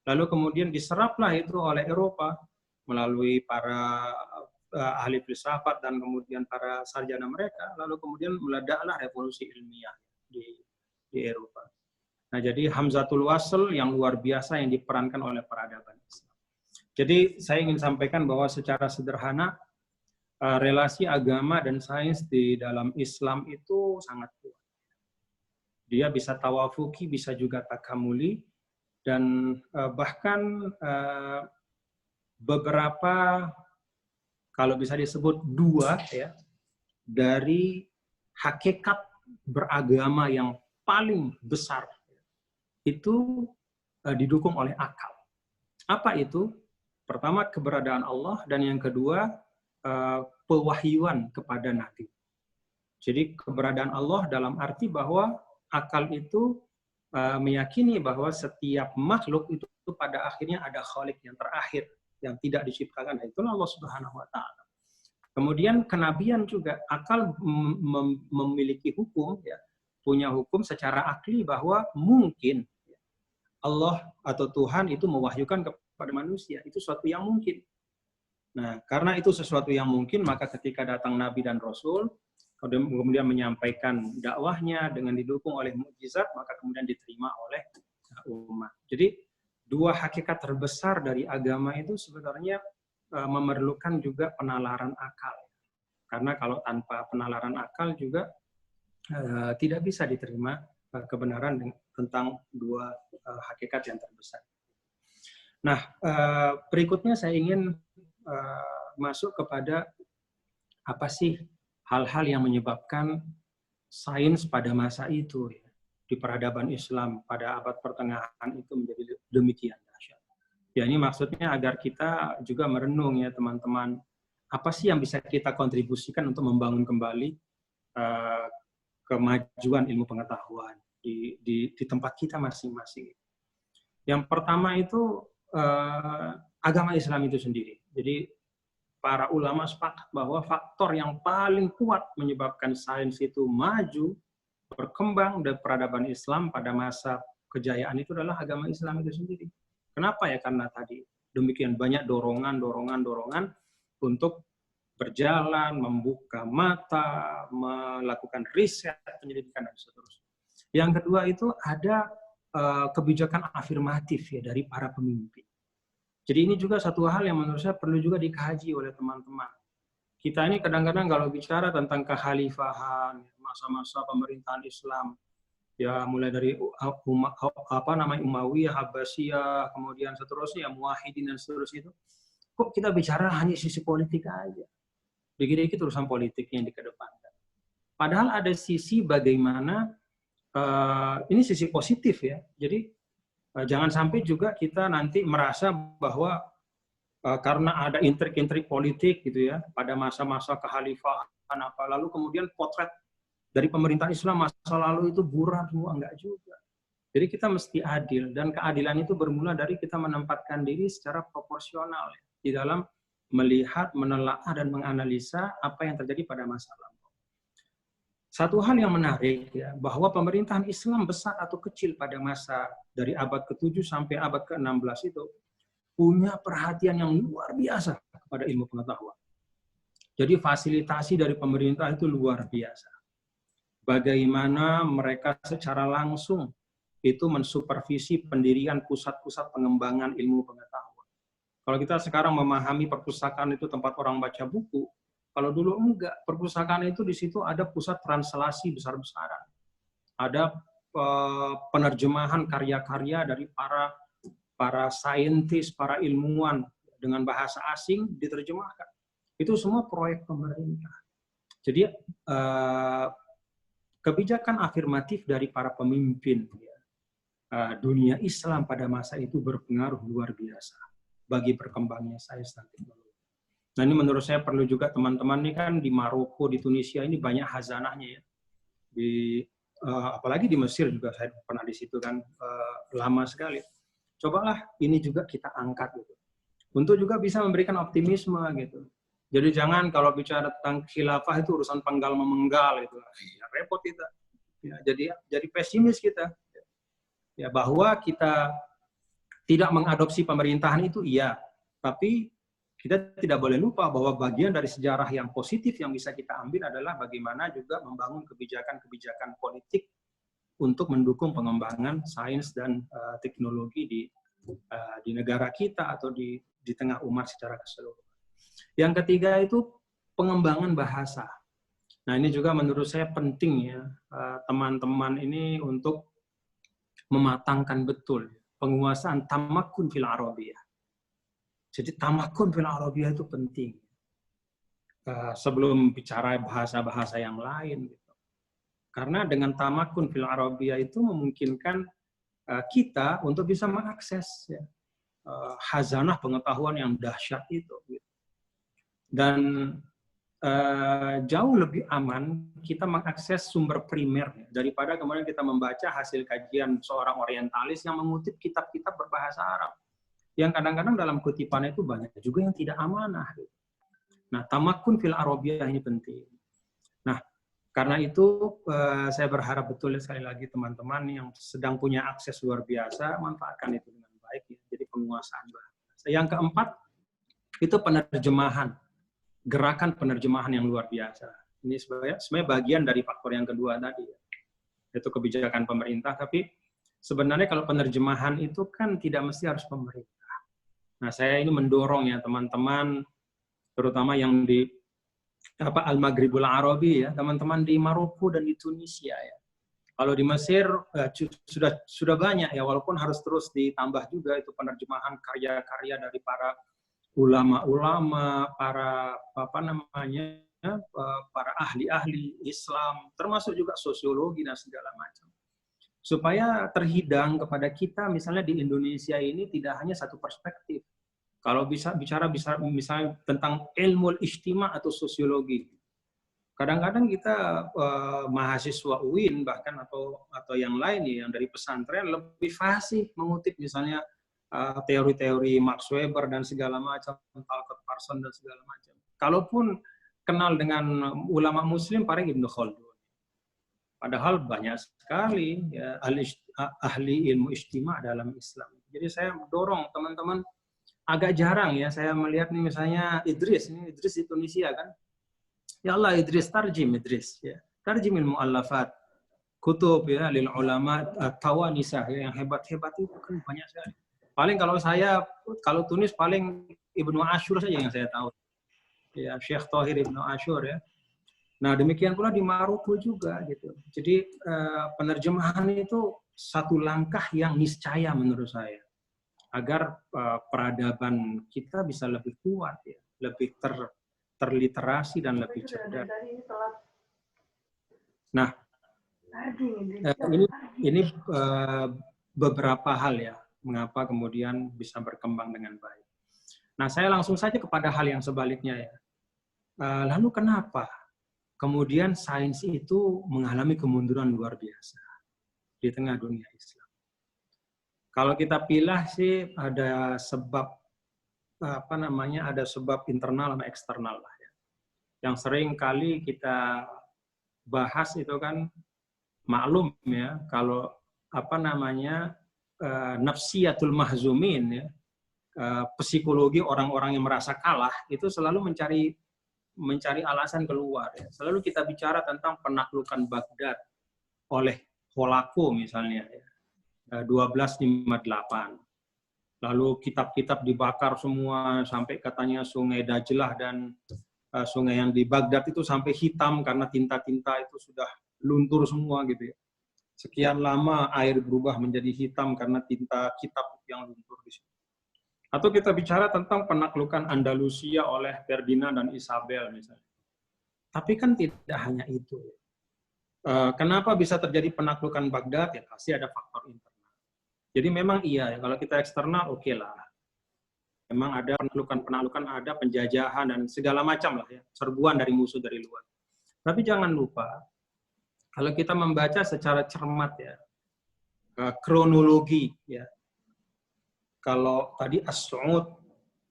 lalu kemudian diseraplah itu oleh Eropa, melalui para ahli filsafat dan kemudian para sarjana mereka, lalu kemudian meledaklah revolusi ilmiah di Eropa. Nah, jadi Hamzatul Wasl yang luar biasa yang diperankan oleh peradaban Islam. Jadi saya ingin sampaikan bahwa secara sederhana relasi agama dan sains di dalam Islam itu sangat kuat. Dia bisa tawafuki, bisa juga takamuli, dan bahkan beberapa kalau bisa disebut dua ya dari hakikat beragama yang paling besar itu didukung oleh akal. Apa itu? Pertama keberadaan Allah dan yang kedua pewahyuan kepada Nabi. Jadi keberadaan Allah dalam arti bahwa akal itu meyakini bahwa setiap makhluk itu pada akhirnya ada khalik yang terakhir yang tidak diciptakan, itulah Allah Subhanahu wa taala. Kemudian kenabian juga akal memiliki hukum ya, punya hukum secara akli bahwa mungkin Allah atau Tuhan itu mewahyukan kepada manusia, itu suatu yang mungkin. Nah, karena itu sesuatu yang mungkin, maka ketika datang Nabi dan Rasul, kemudian menyampaikan dakwahnya dengan didukung oleh mukjizat, maka kemudian diterima oleh umat. Jadi, dua hakikat terbesar dari agama itu sebenarnya memerlukan juga penalaran akal. Karena kalau tanpa penalaran akal juga tidak bisa diterima kebenaran tentang dua hakikat yang terbesar. Nah, berikutnya saya ingin masuk kepada apa sih hal-hal yang menyebabkan sains pada masa itu ya, di peradaban Islam pada abad pertengahan itu menjadi demikian dahsyat. Ya, ini maksudnya agar kita juga merenung ya teman-teman, apa sih yang bisa kita kontribusikan untuk membangun kembali kemajuan ilmu pengetahuan di tempat kita masing-masing. Yang pertama itu agama Islam itu sendiri. Jadi para ulama sepakat bahwa faktor yang paling kuat menyebabkan sains itu maju, berkembang dan peradaban Islam pada masa kejayaan itu adalah agama Islam itu sendiri. Kenapa ya? Karena tadi demikian banyak dorongan untuk berjalan, membuka mata, melakukan riset, penyelidikan dan seterusnya. Yang kedua itu ada kebijakan afirmatif ya dari para pemimpin. Jadi ini juga satu hal yang menurut saya perlu juga dikaji oleh teman-teman. Kita ini kadang-kadang kalau bicara tentang kekhalifahan, masa-masa pemerintahan Islam, ya mulai dari Umayyah, Abbasiyah, kemudian seterusnya Muwahhidin dan seterusnya itu, kok kita bicara hanya sisi politik aja. Dikit-dikit urusan politik yang dikedepankan. Padahal ada sisi bagaimana ini sisi positif ya. Jadi jangan sampai juga kita nanti merasa bahwa karena ada intrik-intrik politik gitu ya pada masa-masa kekhalifahan apa, lalu kemudian potret dari pemerintah Islam masa lalu itu buram semua, enggak juga. Jadi kita mesti adil, dan keadilan itu bermula dari kita menempatkan diri secara proporsional ya, di dalam melihat, menelaah dan menganalisa apa yang terjadi pada masa lalu. Satu hal yang menarik ya, bahwa pemerintahan Islam besar atau kecil pada masa dari abad ke-7 sampai abad ke-16 itu punya perhatian yang luar biasa kepada ilmu pengetahuan. Jadi fasilitasi dari pemerintah itu luar biasa. Bagaimana mereka secara langsung itu mensupervisi pendirian pusat-pusat pengembangan ilmu pengetahuan. Kalau kita sekarang memahami perpustakaan itu tempat orang baca buku, kalau dulu enggak, perpustakaan itu di situ ada pusat translasi besar-besaran. Ada penerjemahan karya-karya dari para saintis, para ilmuwan dengan bahasa asing diterjemahkan. Itu semua proyek pemerintah. Jadi kebijakan afirmatif dari para pemimpin dunia Islam pada masa itu berpengaruh luar biasa bagi berkembangnya sains dan teknologi. Nah ini menurut saya perlu juga teman-teman ini kan di Maroko, di Tunisia ini banyak hazanahnya ya. Apalagi di Mesir juga saya pernah di situ kan lama sekali. Cobalah ini juga kita angkat gitu. Untuk juga bisa memberikan optimisme gitu. Jadi jangan kalau bicara tentang khilafah itu urusan penggal memenggal itu. Ya, repot kita. Ya, jadi pesimis kita. Ya bahwa kita tidak mengadopsi pemerintahan itu iya, tapi kita tidak boleh lupa bahwa bagian dari sejarah yang positif yang bisa kita ambil adalah bagaimana juga membangun kebijakan-kebijakan politik untuk mendukung pengembangan sains dan teknologi di negara kita atau di tengah umat secara keseluruhan. Yang ketiga itu pengembangan bahasa. Nah ini juga menurut saya penting ya teman-teman ini untuk mematangkan betul penguasaan tamakkun fil Arabiyah. Jadi tamakun fil Arabiyah itu penting. Sebelum bicara bahasa-bahasa yang lain. Gitu. Karena dengan tamakun fil Arabiyah itu memungkinkan kita untuk bisa mengakses ya, khazanah pengetahuan yang dahsyat itu. Gitu. Dan jauh lebih aman kita mengakses sumber primer ya, daripada kemudian kita membaca hasil kajian seorang orientalis yang mengutip kitab-kitab berbahasa Arab. Yang kadang-kadang dalam kutipannya itu banyak juga yang tidak amanah. Nah, tamakun fil Arabiyah ini penting. Nah, karena itu saya berharap betul sekali lagi teman-teman yang sedang punya akses luar biasa, manfaatkan itu dengan baik. Ya. Jadi penguasaan bahasa. Yang keempat, itu penerjemahan. Gerakan penerjemahan yang luar biasa. Ini sebenarnya bagian dari faktor yang kedua tadi. Ya. Itu kebijakan pemerintah, tapi sebenarnya kalau penerjemahan itu kan tidak mesti harus pemerintah. Nah, saya ini mendorong ya teman-teman, terutama yang di Al-Maghribul Arabi ya, teman-teman di Maroko dan di Tunisia ya. Kalau di Mesir sudah banyak ya, walaupun harus terus ditambah juga itu penerjemahan karya-karya dari para ulama-ulama, para para ahli-ahli Islam, termasuk juga sosiologi dan segala macam. Supaya terhidang kepada kita, misalnya di Indonesia ini tidak hanya satu perspektif. Kalau bicara misalnya tentang ilmu ijtima atau sosiologi, kadang-kadang kita mahasiswa UIN bahkan atau yang lain yang dari pesantren lebih fasih mengutip misalnya teori-teori Max Weber dan segala macam, Talcott Parsons dan segala macam. Kalaupun kenal dengan ulama Muslim, paling Ibnu Khaldun. Padahal banyak sekali ya, ahli ilmu ijtima dalam Islam. Jadi saya mendorong teman-teman, agak jarang ya saya melihat nih misalnya Idris di Tunisia kan. Ya Allah, Idris, tarjim Idris. Ya. Tarjim al-mu'allafat. Kutub ya, lil ulama, tawanisah ya, yang hebat-hebat itu kan banyak sekali. Paling kalau Tunis paling Ibnu Ashur saja yang saya tahu. Ya, Syekh Thahir Ibnu Ashur ya. Nah, demikian pula di Maroko juga gitu. Jadi penerjemahan itu satu langkah yang niscaya menurut saya. Agar peradaban kita bisa lebih kuat ya, lebih terliterasi dan lebih cerdas. Nah, ini beberapa hal ya, mengapa kemudian bisa berkembang dengan baik. Nah, saya langsung saja kepada hal yang sebaliknya ya. Lalu kenapa kemudian sains itu mengalami kemunduran luar biasa di tengah dunia Islam? Kalau kita pilih sih ada sebab ada sebab internal dan eksternal lah ya. Yang sering kali kita bahas itu kan maklum ya, kalau nafsiyatul mahzumin ya, psikologi orang-orang yang merasa kalah itu selalu mencari alasan keluar ya. Selalu kita bicara tentang penaklukan Baghdad oleh Holako misalnya ya, 1258. Lalu kitab-kitab dibakar semua sampai katanya sungai Dajlah dan sungai yang di Baghdad itu sampai hitam karena tinta-tinta itu sudah luntur semua gitu ya. Sekian lama air berubah menjadi hitam karena tinta kitab yang luntur di situ. Atau kita bicara tentang penaklukan Andalusia oleh Ferdinand dan Isabel misalnya. Tapi kan tidak hanya itu. Kenapa bisa terjadi penaklukan Baghdad? Ya pasti ada faktor internal. Jadi memang iya, kalau kita eksternal oke lah. Memang ada penaklukan, ada penjajahan dan segala macam lah ya, serbuan dari musuh dari luar. Tapi jangan lupa, kalau kita membaca secara cermat ya, kronologi ya. Kalau tadi as-su'ud,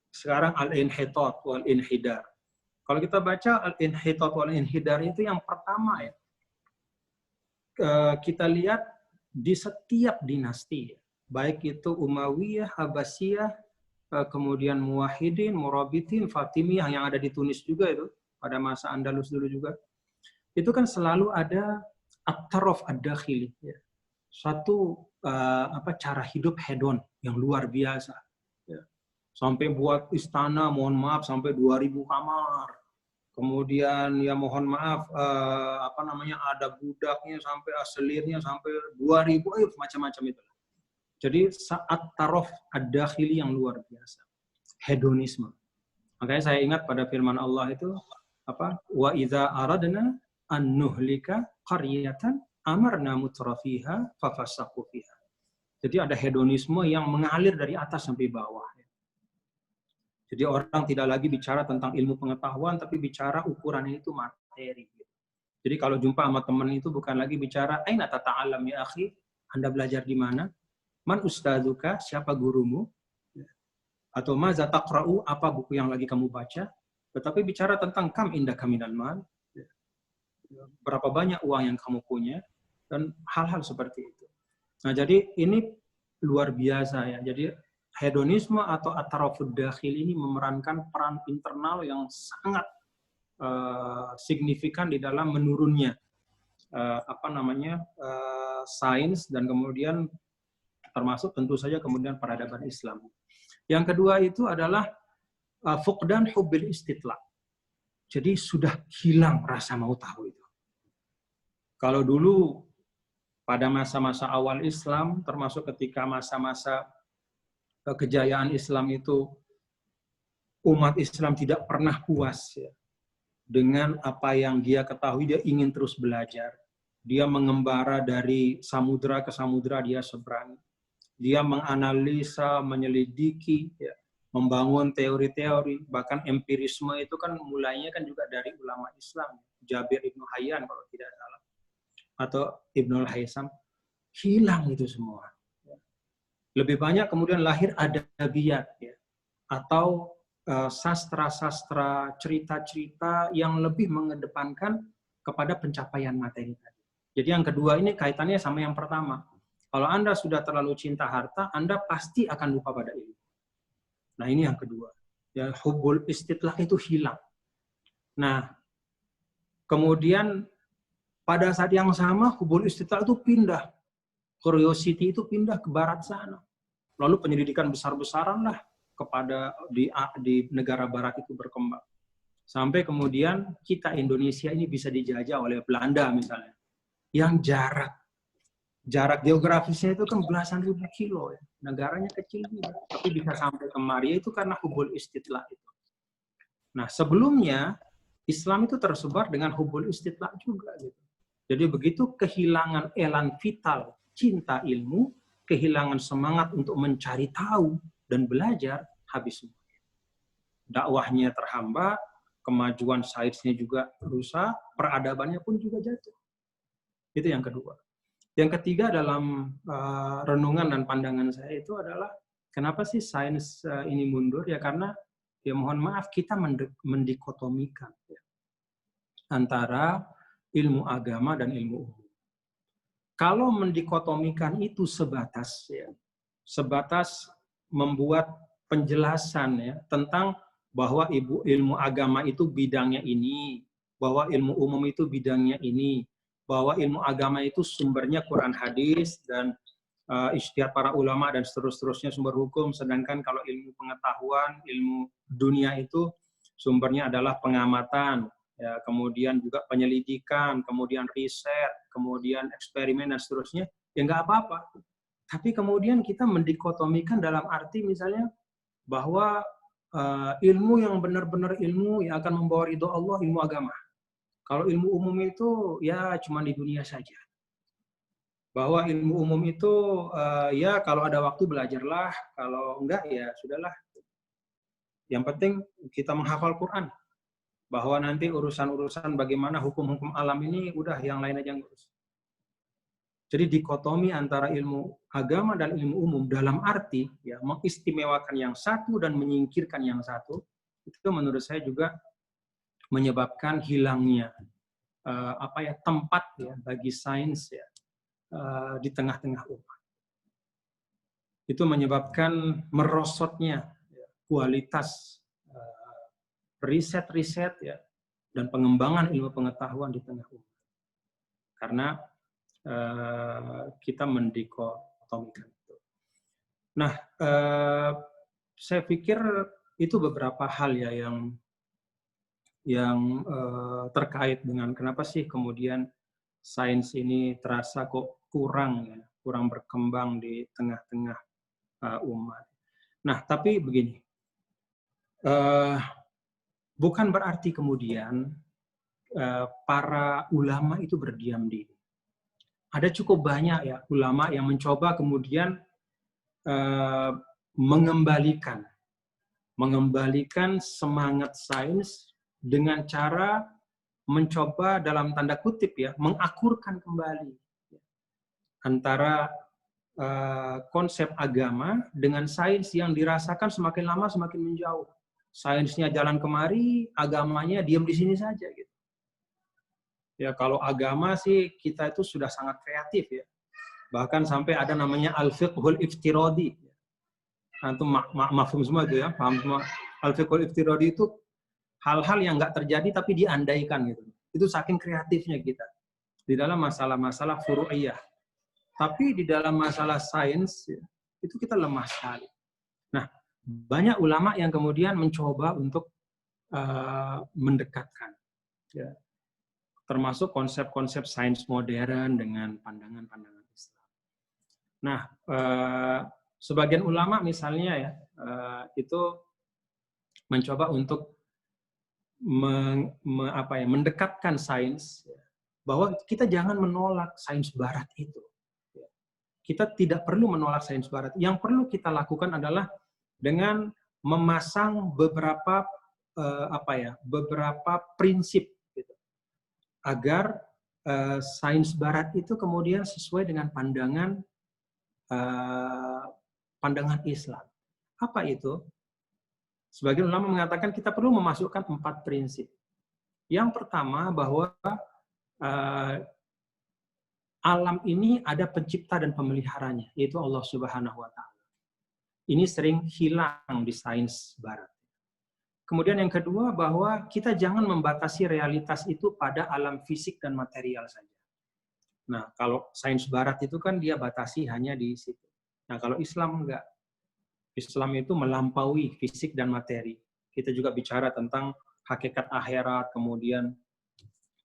sekarang al-inhitat wal-inhidar. Kalau kita baca al-inhitat wal-inhidar itu yang pertama ya, kita lihat di setiap dinasti, baik itu Umayyah, Abbasiyah, kemudian Muwahhidin, Murabitin, Fatimiyah yang ada di Tunis juga itu, pada masa Andalus dulu juga. Itu kan selalu ada at-taraf ad-dakhili, ya. Suatu cara hidup hedon yang luar biasa. Ya. Sampai buat istana, mohon maaf, sampai 2000 kamar. Kemudian ya mohon maaf, ada budaknya sampai aselirnya sampai 2000, macam-macam itu. Jadi saat tarof ad-dakhili yang luar biasa. Hedonisme. Makanya saya ingat pada firman Allah itu, wa idza aradna an nuhlika qaryatan amarna mutrafiha fafasaqu fiha. Jadi ada hedonisme yang mengalir dari atas sampai bawah. Jadi orang tidak lagi bicara tentang ilmu pengetahuan, tapi bicara ukurannya itu materi. Jadi kalau jumpa sama teman itu bukan lagi bicara, aina tata'allam ya akhi, Anda belajar di mana? Man ustadzuka, siapa gurumu? Atau maza taqra'u, apa buku yang lagi kamu baca? Tetapi bicara tentang kam indaka minal mal, berapa banyak uang yang kamu punya, dan hal-hal seperti itu. Nah, jadi ini luar biasa ya. Jadi hedonisme atau at-tarafud dakhil ini memerankan peran internal yang sangat signifikan di dalam menurunnya sains dan kemudian termasuk tentu saja kemudian peradaban Islam. Yang kedua itu adalah fuqdan hubbil istitla. Jadi sudah hilang rasa mau tahu itu. Kalau dulu pada masa-masa awal Islam, termasuk ketika masa-masa kejayaan Islam itu, umat Islam tidak pernah puas ya, dengan apa yang dia ketahui, dia ingin terus belajar. Dia mengembara dari samudra ke samudra, dia seberang. Dia menganalisa, menyelidiki, ya, membangun teori-teori, bahkan empirisme itu kan mulainya kan juga dari ulama Islam. Jabir Ibnu Hayyan kalau tidak salah, atau Ibnul Haisam, hilang itu semua. Lebih banyak kemudian lahir adabiyat, ya, atau sastra-sastra, cerita-cerita yang lebih mengedepankan kepada pencapaian materi tadi. Jadi yang kedua ini kaitannya sama yang pertama. Kalau Anda sudah terlalu cinta harta, Anda pasti akan lupa pada ilmu. Nah ini yang kedua. Ya, hubul istitlah itu hilang. Nah, kemudian pada saat yang sama hubul istitlah itu pindah. Curiosity itu pindah ke barat sana. Lalu penyelidikan besar-besaran lah kepada di negara barat itu berkembang. Sampai kemudian kita Indonesia ini bisa dijajah oleh Belanda misalnya. Yang jarak geografisnya itu kan belasan ribu kilo ya. Negaranya kecil juga, tapi bisa sampai kemari itu karena hubul istitlah itu. Nah, sebelumnya Islam itu tersebar dengan hubul istitlah juga gitu. Jadi begitu kehilangan elan vital, cinta ilmu, kehilangan semangat untuk mencari tahu dan belajar, habis semua. Dakwahnya terhambat, kemajuan sainsnya juga rusak, peradabannya pun juga jatuh. Itu yang kedua. Yang ketiga dalam renungan dan pandangan saya itu adalah kenapa sih sains ini mundur? Ya karena, ya mohon maaf, kita mendikotomikan ya, antara ilmu agama dan ilmu umum. Kalau mendikotomikan itu sebatas ya, sebatas membuat penjelasan ya tentang bahwa ilmu agama itu bidangnya ini, bahwa ilmu umum itu bidangnya ini, bahwa ilmu agama itu sumbernya Quran hadis dan ijtihad para ulama dan seterusnya sumber hukum, sedangkan kalau ilmu pengetahuan, ilmu dunia itu sumbernya adalah pengamatan, ya, kemudian juga penyelidikan, kemudian riset, kemudian eksperimen dan seterusnya, ya nggak apa-apa. Tapi kemudian kita mendikotomikan dalam arti misalnya bahwa ilmu yang benar-benar ilmu yang akan membawa ridho Allah, ilmu agama. Kalau ilmu umum itu ya cuma di dunia saja. Bahwa ilmu umum itu ya kalau ada waktu belajarlah, kalau enggak ya sudahlah. Yang penting kita menghafal Quran. Bahwa nanti urusan-urusan bagaimana hukum-hukum alam ini udah yang lain aja ngurus. Jadi dikotomi antara ilmu agama dan ilmu umum dalam arti ya mengistimewakan yang satu dan menyingkirkan yang satu, itu menurut saya juga menyebabkan hilangnya tempat ya bagi sains ya di tengah-tengah umat. Itu menyebabkan merosotnya ya, kualitas riset-riset ya dan pengembangan ilmu pengetahuan di tengah umat. Karena kita mendikotomikan itu. Nah, saya pikir itu beberapa hal ya yang terkait dengan kenapa sih kemudian sains ini terasa kok kurang berkembang di tengah-tengah umat. Nah, tapi begini, bukan berarti kemudian para ulama itu berdiam diri. Ada cukup banyak ya ulama yang mencoba kemudian mengembalikan semangat sains dengan cara mencoba dalam tanda kutip ya mengakurkan kembali antara konsep agama dengan sains yang dirasakan semakin lama semakin menjauh. Sainsnya jalan kemari, agamanya diam di sini saja gitu. Ya kalau agama sih kita itu sudah sangat kreatif ya. Bahkan sampai ada namanya al-fiqhul iftiradi. Antum mafhum semua itu ya, paham semua. Al-fiqhul iftiradi itu hal-hal yang nggak terjadi tapi diandaikan gitu. Itu saking kreatifnya kita di dalam masalah-masalah furu'iyah. Tapi di dalam masalah sains ya, itu kita lemah sekali. Nah, banyak ulama yang kemudian mencoba untuk mendekatkan ya. Termasuk konsep-konsep sains modern dengan pandangan-pandangan Nah, sebagian ulama misalnya ya, itu mencoba untuk mendekatkan sains, bahwa kita jangan menolak sains barat itu. Kita tidak perlu menolak sains barat. Yang perlu kita lakukan adalah dengan memasang beberapa beberapa prinsip gitu, agar sains barat itu kemudian sesuai dengan pandangan Islam. Apa itu? Sebagian ulama mengatakan kita perlu memasukkan 4 prinsip. Yang pertama, bahwa alam ini ada pencipta dan pemeliharanya, yaitu Allah Subhanahu wa Ta'ala. Ini sering hilang di sains barat. Kemudian yang kedua, bahwa kita jangan membatasi realitas itu pada alam fisik dan material saja. Nah, kalau sains barat itu kan dia batasi hanya di situ. Nah, kalau Islam enggak. Islam itu melampaui fisik dan materi. Kita juga bicara tentang hakikat akhirat, kemudian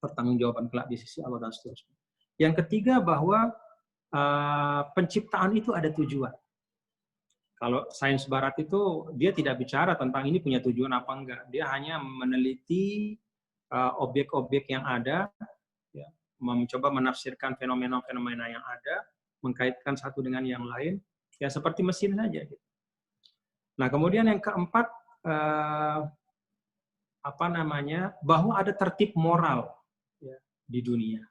pertanggungjawaban kelak di sisi Allah dan seterusnya. Yang ketiga, bahwa penciptaan itu ada tujuan. Kalau sains barat itu dia tidak bicara tentang ini punya tujuan apa enggak. Dia hanya meneliti objek-objek yang ada, ya, mencoba menafsirkan fenomena-fenomena yang ada, mengkaitkan satu dengan yang lain, ya seperti mesin saja. Gitu. Nah, kemudian yang keempat, bahwa ada tertib moral ya, di dunia.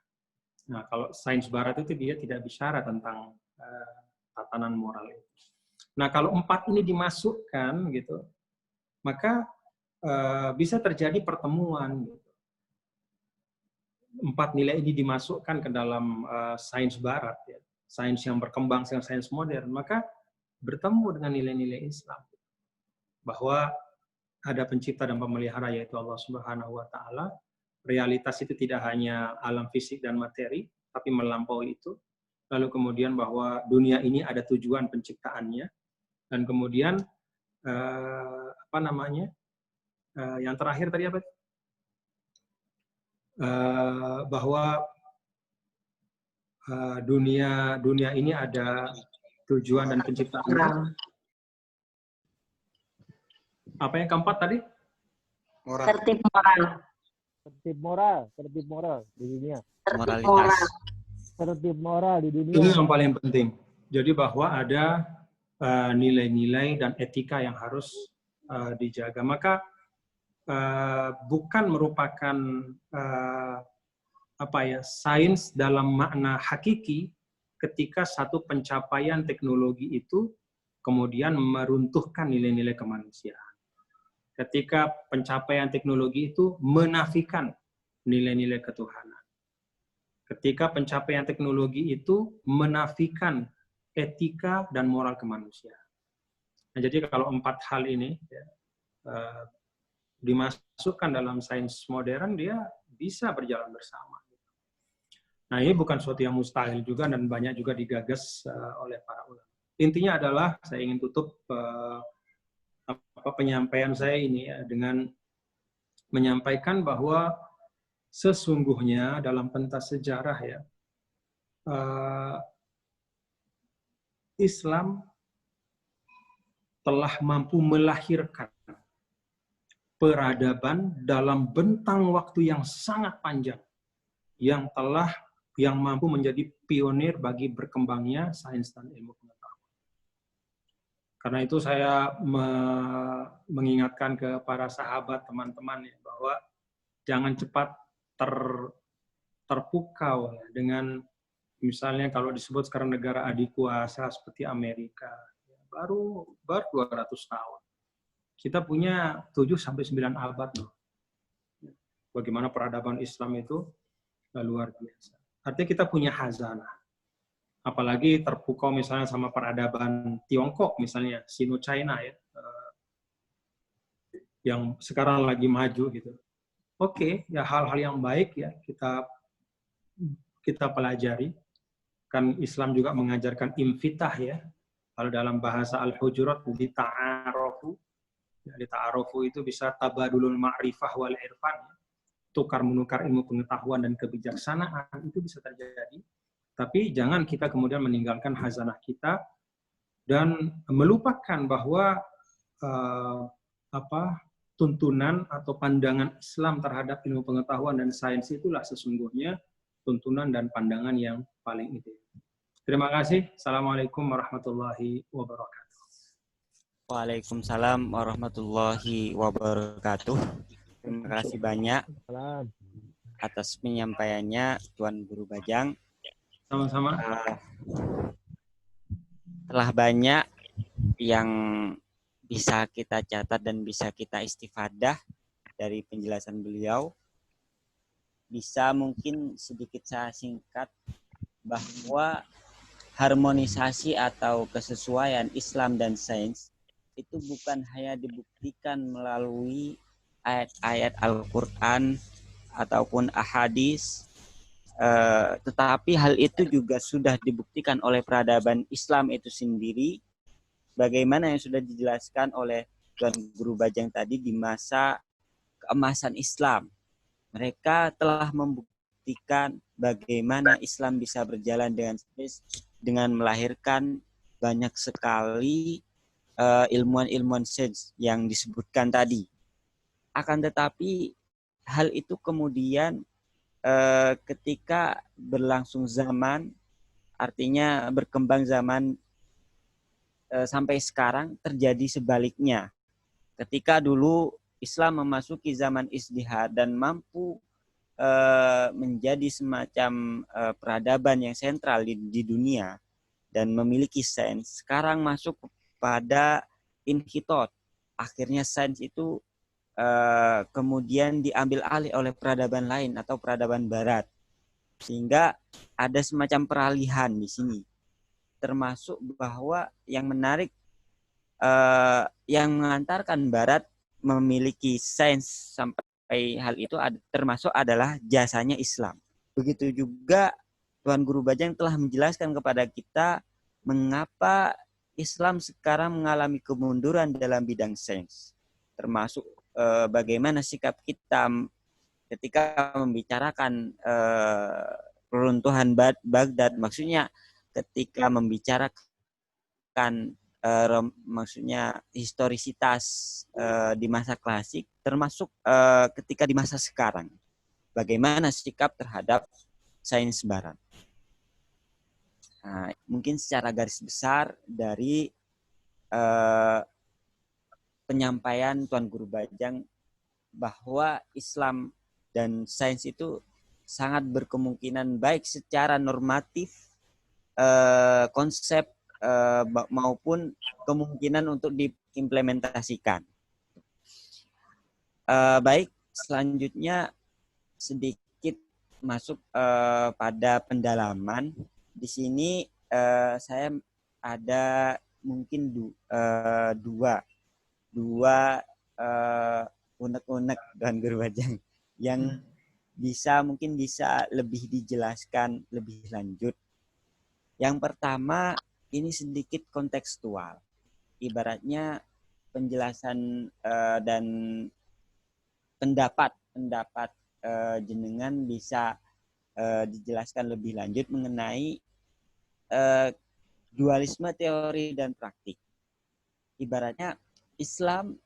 Nah, kalau sains barat itu dia tidak bicara tentang tatanan moral itu. Nah, kalau 4 ini dimasukkan, gitu, maka bisa terjadi pertemuan. Gitu. 4 nilai ini dimasukkan ke dalam sains barat, ya, sains yang berkembang dengan sains modern, maka bertemu dengan nilai-nilai Islam. Bahwa ada pencipta dan pemelihara yaitu Allah Subhanahu wa Ta'ala. Realitas itu tidak hanya alam fisik dan materi, tapi melampaui itu. Lalu kemudian bahwa dunia ini ada tujuan penciptaannya, dan kemudian yang terakhir tadi apa? Bahwa dunia ini ada tujuan dan penciptaannya. Apa yang keempat tadi? Moral. Tertib moral. Tertib moral di dunia. Moralitas. Tertib moral di dunia. Ini yang paling penting. Jadi bahwa ada nilai-nilai dan etika yang harus dijaga. Maka bukan merupakan sains dalam makna hakiki ketika satu pencapaian teknologi itu kemudian meruntuhkan nilai-nilai kemanusiaan. Ketika pencapaian teknologi itu menafikan nilai-nilai ketuhanan. Ketika pencapaian teknologi itu menafikan etika dan moral kemanusiaan. Nah, jadi kalau 4 hal ini ya, dimasukkan dalam sains modern, dia bisa berjalan bersama. Nah, ini bukan sesuatu yang mustahil juga dan banyak juga digagas oleh para ulama. Intinya adalah saya ingin tutup penyampaian saya ini ya, dengan menyampaikan bahwa sesungguhnya dalam pentas sejarah ya, Islam telah mampu melahirkan peradaban dalam bentang waktu yang sangat panjang, yang mampu menjadi pionir bagi berkembangnya sains dan ilmu pengetahuan. Karena itu saya mengingatkan ke para sahabat, teman-teman ya, bahwa jangan cepat terpukau ya, dengan misalnya kalau disebut sekarang negara adikuasa seperti Amerika, ya, baru 200 tahun. Kita punya 7-9 abad loh. Bagaimana peradaban Islam itu luar biasa. Artinya kita punya khazanah. Apalagi terpukau misalnya sama peradaban Tiongkok misalnya, Sino-China ya, yang sekarang lagi maju gitu. Oke, ya hal-hal yang baik ya kita pelajari. Kan Islam juga mengajarkan infitah ya. Kalau dalam bahasa Al-Hujurat lita'arofu. Ya, lita'arofu itu bisa tabadulul ma'rifah wal irfan. Tukar menukar ilmu pengetahuan dan kebijaksanaan itu bisa terjadi. Tapi jangan kita kemudian meninggalkan hazanah kita dan melupakan bahwa tuntunan atau pandangan Islam terhadap ilmu pengetahuan dan sains itulah sesungguhnya tuntunan dan pandangan yang paling ideal. Terima kasih. Assalamualaikum warahmatullahi wabarakatuh. Waalaikumsalam warahmatullahi wabarakatuh. Terima kasih banyak Salam. atas penyampaiannya Tuan Guru Bajang. Sama-sama. Telah banyak yang bisa kita catat dan bisa kita istifadah dari penjelasan beliau. Bisa mungkin sedikit saya singkat bahwa harmonisasi atau kesesuaian Islam dan sains itu bukan hanya dibuktikan melalui ayat-ayat Al-Quran ataupun ahadis, tetapi hal itu juga sudah dibuktikan oleh peradaban Islam itu sendiri, bagaimana yang sudah dijelaskan oleh Tuan Guru Bajang tadi di masa keemasan Islam. Mereka telah membuktikan bagaimana Islam bisa berjalan dengan melahirkan banyak sekali ilmuwan-ilmuwan sains yang disebutkan tadi. Akan tetapi hal itu kemudian ketika berlangsung zaman, artinya berkembang zaman sampai sekarang terjadi sebaliknya. Ketika dulu Islam memasuki zaman izdihad dan mampu menjadi semacam peradaban yang sentral di dunia dan memiliki sains, sekarang masuk pada inhitot. Akhirnya sains itu kemudian diambil alih oleh peradaban lain atau peradaban barat. Sehingga ada semacam peralihan di sini. Termasuk bahwa yang menarik, yang mengantarkan barat memiliki sains sampai hal itu termasuk adalah jasanya Islam. Begitu juga Tuan Guru Bajang telah menjelaskan kepada kita mengapa Islam sekarang mengalami kemunduran dalam bidang sains. Termasuk bagaimana sikap kita ketika membicarakan peruntuhan Baghdad, maksudnya ketika membicarakan maksudnya historisitas di masa klasik, termasuk ketika di masa sekarang, bagaimana sikap terhadap sains barat. Nah, mungkin secara garis besar dari penyampaian Tuan Guru Bajang bahwa Islam dan sains itu sangat berkemungkinan baik secara normatif, konsep maupun kemungkinan untuk diimplementasikan. Baik, selanjutnya sedikit masuk pada pendalaman. Di sini saya ada mungkin dua unek-unek Tuan Guru Bajang yang mungkin bisa lebih dijelaskan lebih lanjut. Yang pertama, ini sedikit kontekstual. Ibaratnya penjelasan dan pendapat jenengan bisa dijelaskan lebih lanjut mengenai dualisme teori dan praktik. Ibaratnya Islam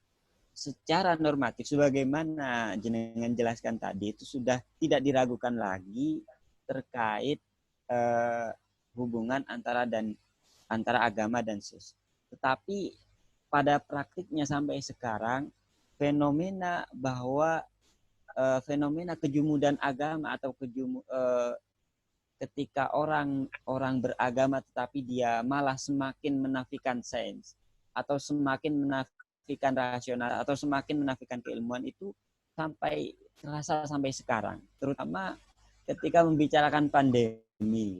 secara normatif sebagaimana jenengan jelaskan tadi itu sudah tidak diragukan lagi terkait hubungan antara agama dan sains. Tetapi pada praktiknya sampai sekarang fenomena bahwa fenomena kejumudan agama atau ketika orang beragama tetapi dia malah semakin menafikan sains atau semakin menafikan rasional atau semakin menafikan keilmuan itu terasa sampai sekarang, terutama ketika membicarakan pandemi.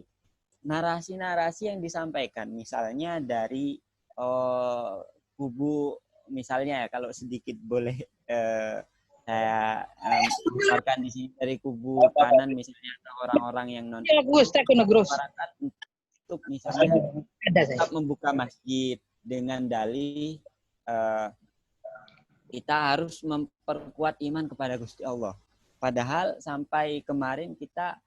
Narasi-narasi yang disampaikan misalnya dari kubu, misalnya kalau sedikit boleh saya misalkan di sini dari kubu kanan misalnya atau orang-orang yang masyarakat untuk misalnya tetap membuka masjid dengan dalih kita harus memperkuat iman kepada Gusti Allah. Padahal sampai kemarin kita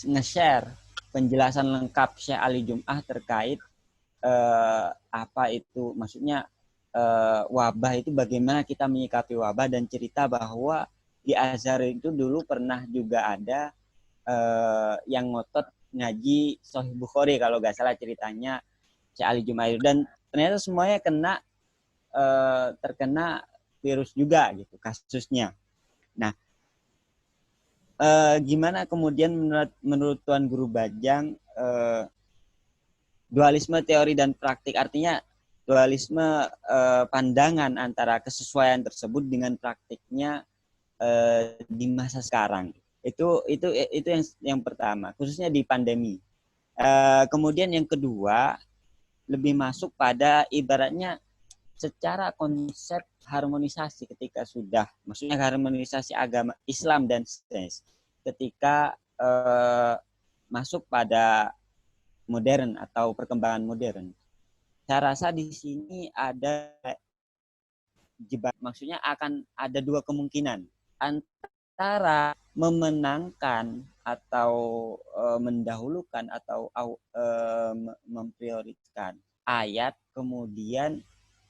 nge-share penjelasan lengkap Syekh Ali Jum'ah terkait apa itu, maksudnya wabah itu, bagaimana kita menyikapi wabah, dan cerita bahwa di Azhar itu dulu pernah juga ada yang ngotot ngaji Sahih Bukhari kalau nggak salah ceritanya Syekh Ali Jum'ah, dan ternyata semuanya terkena virus juga gitu kasusnya. Nah, gimana kemudian menurut Tuan Guru Bajang dualisme teori dan praktik, artinya dualisme pandangan antara kesesuaian tersebut dengan praktiknya di masa sekarang. Itu yang pertama, khususnya di pandemi. Kemudian yang kedua, lebih masuk pada ibaratnya secara konsep harmonisasi ketika sudah, maksudnya harmonisasi agama Islam dan sains ketika masuk pada modern atau perkembangan modern. Saya rasa di sini ada maksudnya akan ada dua kemungkinan antara memenangkan atau mendahulukan atau memprioritaskan ayat, kemudian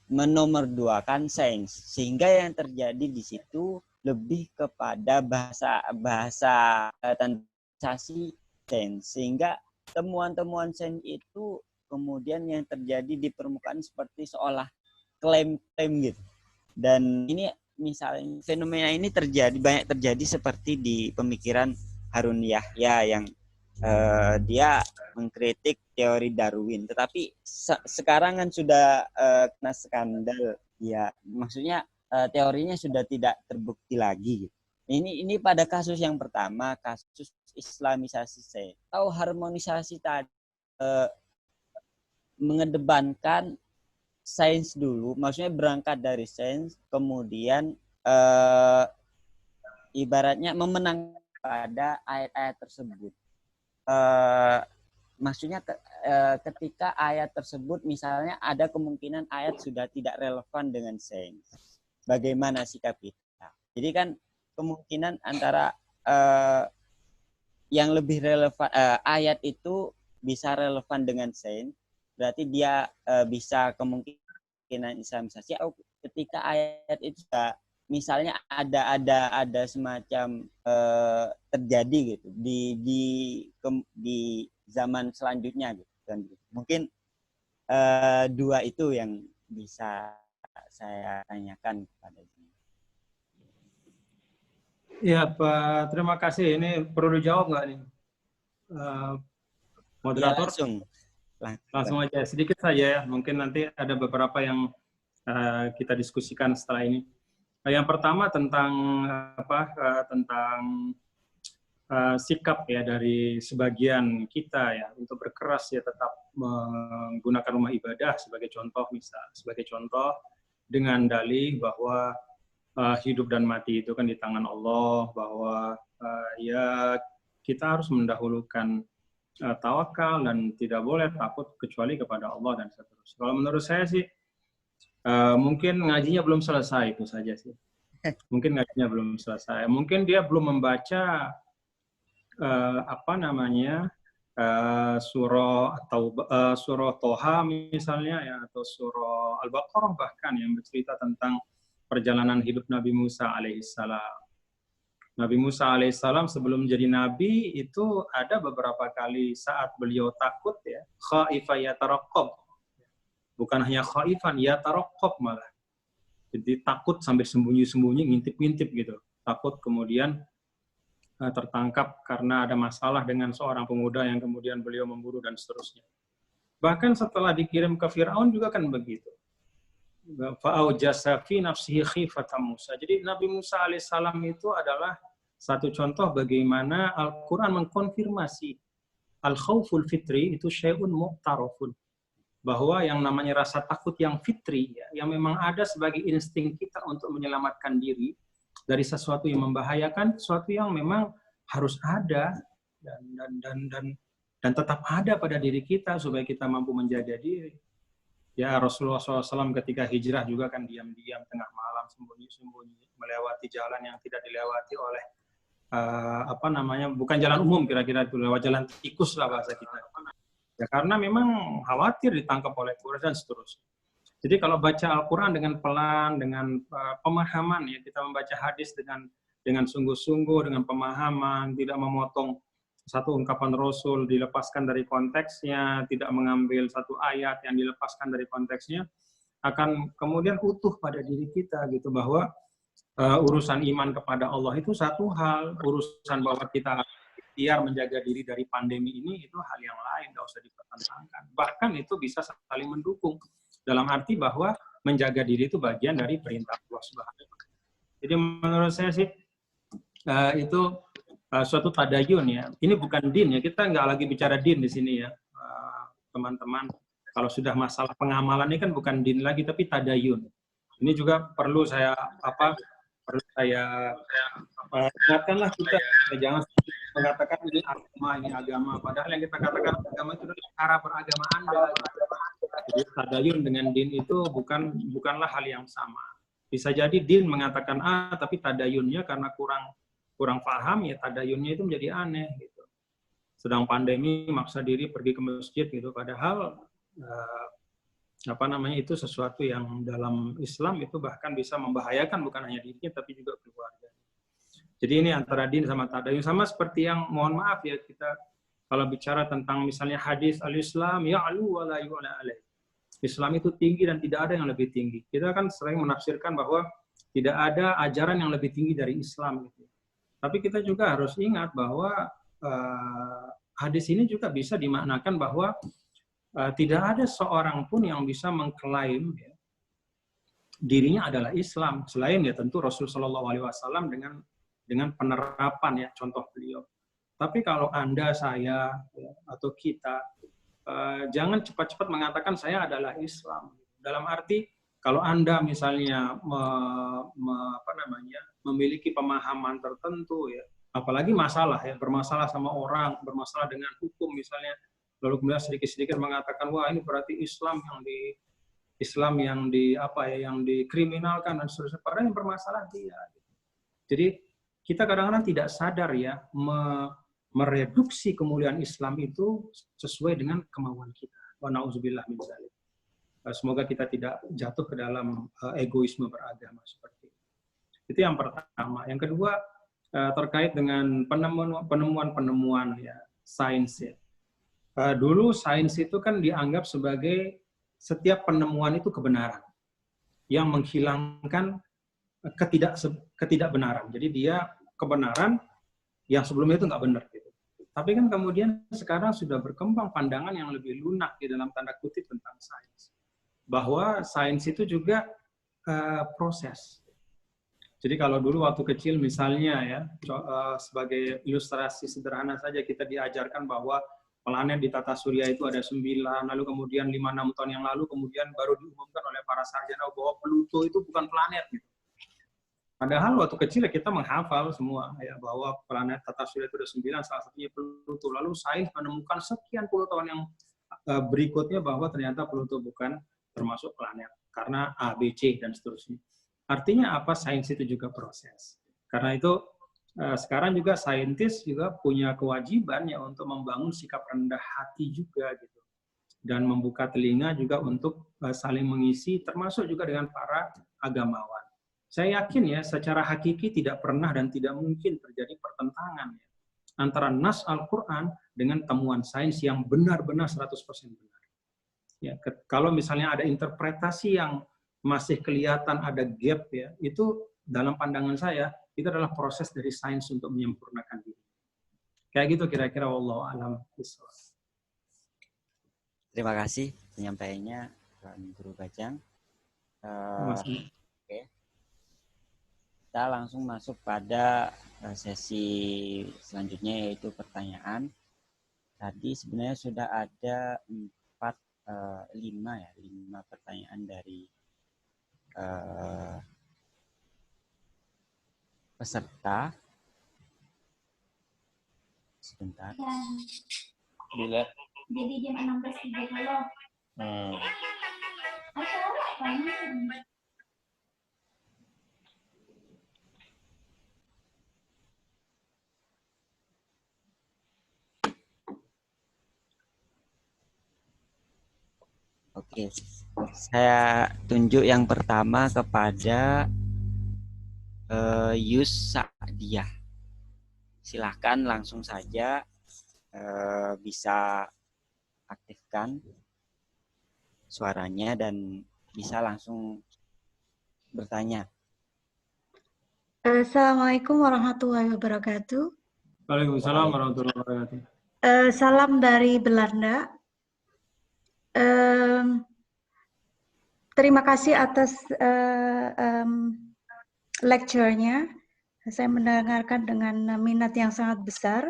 menomorduakan sains, sehingga yang terjadi di situ lebih kepada bahasa transaksi sains, sehingga temuan-temuan sains itu kemudian yang terjadi di permukaan seperti seolah klaim-klaim gitu. Dan ini misalnya fenomena ini banyak terjadi seperti di pemikiran Harun Yahya yang dia mengkritik teori Darwin, tetapi sekarang kan sudah kena skandal ya, maksudnya teorinya sudah tidak terbukti lagi. Ini pada kasus yang pertama, kasus Islamisasi atau harmonisasi tadi, mengedepankan sains dulu, maksudnya berangkat dari sains, kemudian ibaratnya memenang pada ayat-ayat tersebut. Maksudnya ketika ayat tersebut misalnya ada kemungkinan ayat sudah tidak relevan dengan sains, bagaimana sikap kita? Jadi kan kemungkinan antara yang lebih relevan, ayat itu bisa relevan dengan sains, berarti dia bisa kemungkinan Islamisasi, atau ketika ayat itu sudah misalnya ada semacam terjadi gitu di zaman selanjutnya gitu kan. Mungkin dua itu yang bisa saya tanyakan kepada ini. Ya Pak, terima kasih. Ini perlu dijawab nggak nih? Moderator? Ya, langsung aja, sedikit saja ya. Mungkin nanti ada beberapa yang kita diskusikan setelah ini. Yang pertama tentang sikap ya dari sebagian kita ya untuk berkeras ya tetap menggunakan rumah ibadah sebagai contoh dengan dalih bahwa hidup dan mati itu kan di tangan Allah, bahwa ya kita harus mendahulukan tawakal dan tidak boleh takut kecuali kepada Allah dan seterusnya. Kalau menurut saya sih mungkin ngajinya belum selesai, itu saja sih. Mungkin ngajinya belum selesai. Mungkin dia belum membaca surah atau surah Toha misalnya ya, atau surah Al-Baqarah bahkan yang bercerita tentang perjalanan hidup Nabi Musa alaihissalam. Nabi Musa alaihissalam sebelum jadi nabi itu ada beberapa kali saat beliau takut ya, khaifa yataraqqab. Bukan hanya khaifan, yataraqqab malah. Jadi takut sambil sembunyi-sembunyi, ngintip-ngintip gitu. Takut kemudian tertangkap karena ada masalah dengan seorang pemuda yang kemudian beliau memburu dan seterusnya. Bahkan setelah dikirim ke Firaun juga kan begitu. Fa'aujasa fi nafsihi khifatan Musa. Jadi Nabi Musa alaihissalam itu adalah satu contoh bagaimana Al-Quran mengkonfirmasi al-khawful fitri itu syai'un mu'tarafun. Bahwa yang namanya rasa takut yang fitri, ya, yang memang ada sebagai insting kita untuk menyelamatkan diri dari sesuatu yang membahayakan, sesuatu yang memang harus ada dan tetap ada pada diri kita supaya kita mampu menjaga diri. Ya Rasulullah SAW ketika hijrah juga kan diam-diam tengah malam sembunyi-sembunyi melewati jalan yang tidak dilewati oleh apa namanya, bukan jalan umum kira-kira itu, lewat jalan tikus lah bahasa kita. Ya karena memang khawatir ditangkap oleh Quraisy dan seterusnya. Jadi kalau baca Al-Quran dengan pelan, dengan pemahaman, ya kita membaca hadis dengan sungguh-sungguh, dengan pemahaman, tidak memotong satu ungkapan Rasul dilepaskan dari konteksnya, tidak mengambil satu ayat yang dilepaskan dari konteksnya, akan kemudian utuh pada diri kita gitu, bahwa urusan iman kepada Allah itu satu hal, urusan bahwa kita ikhtiar menjaga diri dari pandemi ini itu hal yang lain, nggak usah dipertentangkan. Bahkan itu bisa saling mendukung, dalam arti bahwa menjaga diri itu bagian dari perintah Allah Subhanahu wa Ta'ala. Jadi menurut saya sih itu suatu tadayun ya. Ini bukan din ya, kita nggak lagi bicara din di sini ya, teman-teman. Kalau sudah masalah pengamalan ini kan bukan din lagi, tapi tadayun. Ini juga perlu saya ingatkanlah kita, jangan mengatakan ini agama, padahal yang kita katakan agama itu adalah cara beragama Anda. Jadi tadayun dengan din itu bukanlah hal yang sama. Bisa jadi din mengatakan A, tapi tadayunnya karena kurang paham, ya tadayunnya itu menjadi aneh gitu. Sedang pandemi maksa diri pergi ke masjid gitu, padahal itu sesuatu yang dalam Islam itu bahkan bisa membahayakan bukan hanya dirinya tapi juga keluarga. Jadi ini antara din sama tadayun, sama seperti yang, mohon maaf ya, kita kalau bicara tentang misalnya hadis al-Islam ya'lu wa la yu'la alaih. Islam itu tinggi dan tidak ada yang lebih tinggi. Kita kan sering menafsirkan bahwa tidak ada ajaran yang lebih tinggi dari Islam gitu. Tapi kita juga harus ingat bahwa hadis ini juga bisa dimaknakan bahwa tidak ada seorang pun yang bisa mengklaim ya, dirinya adalah Islam selain ya tentu Rasul Shallallahu Alaihi Wasallam dengan penerapan ya contoh beliau. Tapi kalau Anda, saya ya, atau kita jangan cepat-cepat mengatakan saya adalah Islam. Dalam arti kalau Anda misalnya memiliki pemahaman tertentu ya, apalagi bermasalah sama orang, bermasalah dengan hukum misalnya, lalu kemudian sedikit-sedikit mengatakan wah ini berarti Islam yang dikriminalkan dan seterusnya, padahal yang bermasalah dia. Jadi kita kadang-kadang tidak sadar ya mereduksi kemuliaan Islam itu sesuai dengan kemauan kita. Wa na'udzubillah min dzalik. Semoga kita tidak jatuh ke dalam egoisme beragama seperti itu. Itu yang pertama. Yang kedua terkait dengan penemuan-penemuan ya sains ya. Dulu sains itu kan dianggap sebagai setiap penemuan itu kebenaran yang menghilangkan ketidakbenaran. Jadi dia kebenaran yang sebelumnya itu nggak benar gitu. Tapi kan kemudian sekarang sudah berkembang pandangan yang lebih lunak di dalam tanda kutip tentang sains, bahwa sains itu juga proses. Jadi kalau dulu waktu kecil misalnya ya, sebagai ilustrasi sederhana saja kita diajarkan bahwa planet di tata surya itu ada 9, lalu kemudian 5-6 tahun yang lalu kemudian baru diumumkan oleh para sarjana bahwa Pluto itu bukan planet gitu. Padahal waktu kecil kita menghafal semua ya bahwa planet tata surya itu ada 9, salah satunya Pluto. Lalu sains menemukan sekian puluh tahun yang berikutnya bahwa ternyata Pluto bukan termasuk planet karena A, B, C dan seterusnya. Artinya apa? Sains itu juga proses. Karena itu sekarang juga saintis juga punya kewajiban ya untuk membangun sikap rendah hati juga gitu. Dan membuka telinga juga untuk saling mengisi, termasuk juga dengan para agamawan. Saya yakin ya, secara hakiki tidak pernah dan tidak mungkin terjadi pertentangan ya, antara nas Al-Quran dengan temuan sains yang benar-benar 100% benar. Ya, kalau misalnya ada interpretasi yang masih kelihatan ada gap ya, itu dalam pandangan saya, itu adalah proses dari sains untuk menyempurnakan diri. Kayak gitu kira-kira, wallahu a'lam bishawab. Terima kasih penyampaiannya, Guru Bajang. Oke. Kita langsung masuk pada sesi selanjutnya, yaitu pertanyaan. Tadi sebenarnya sudah ada 5 pertanyaan dari peserta. Sebentar. Bila? Jadi jam 16.30. Oke, saya tunjuk yang pertama kepada Yus Sa'diyah. Silahkan langsung saja bisa aktifkan suaranya dan bisa langsung bertanya. Assalamualaikum warahmatullahi wabarakatuh. Waalaikumsalam warahmatullahi wabarakatuh. Salam dari Belanda. Terima kasih atas lecture-nya. Saya mendengarkan dengan minat yang sangat besar.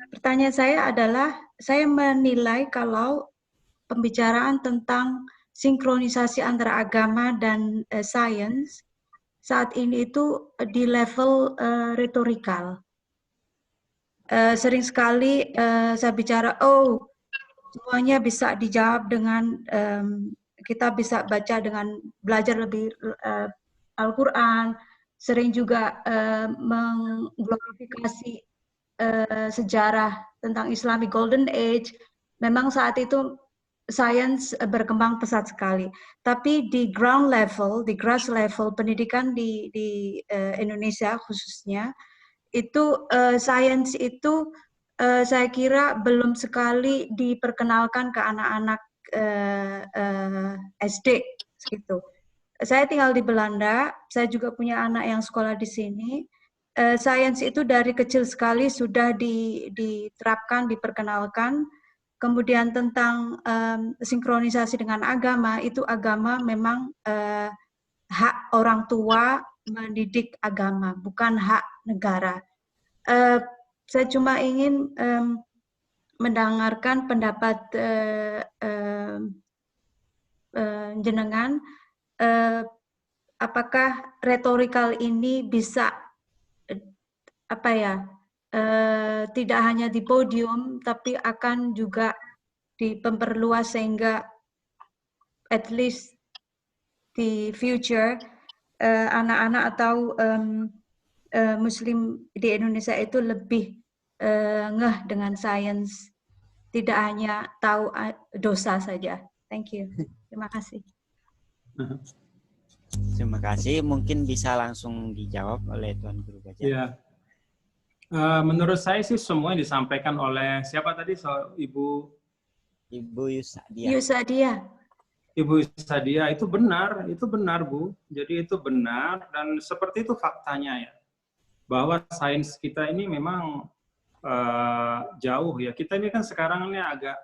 Pertanyaan saya adalah, saya menilai kalau pembicaraan tentang sinkronisasi antara agama dan sains saat ini itu di level retorikal. Sering sekali saya bicara, semuanya bisa dijawab dengan kita bisa baca dengan belajar lebih Al-Quran, sering juga mengglorifikasi sejarah tentang Islamic Golden Age. Memang saat itu sains berkembang pesat sekali. Tapi di ground level, di grass level pendidikan di Indonesia khususnya, itu sains itu saya kira belum sekali diperkenalkan ke anak-anak SD gitu. Saya tinggal di Belanda, saya juga punya anak yang sekolah di sini. Sains itu dari kecil sekali sudah diterapkan, diperkenalkan. Kemudian tentang sinkronisasi dengan agama, itu agama memang hak orang tua mendidik agama, bukan hak negara. Saya cuma ingin mendengarkan pendapat jenengan, apakah retorikal ini bisa tidak hanya di podium, tapi akan juga diperluas sehingga at least di future anak-anak atau Muslim di Indonesia itu lebih ngeh dengan sains, tidak hanya tahu dosa saja. Thank you. Terima kasih. Terima kasih. Mungkin bisa langsung dijawab oleh Tuan Guru Gajah. Ya. Menurut saya sih semua yang disampaikan oleh siapa tadi? Ibu Yus Sa'diyah. Yus Sa'diyah. Ibu Sa'diyah itu benar Bu. Jadi itu benar dan seperti itu faktanya ya. Bahwa sains kita ini memang jauh ya. Kita ini kan sekarang ini agak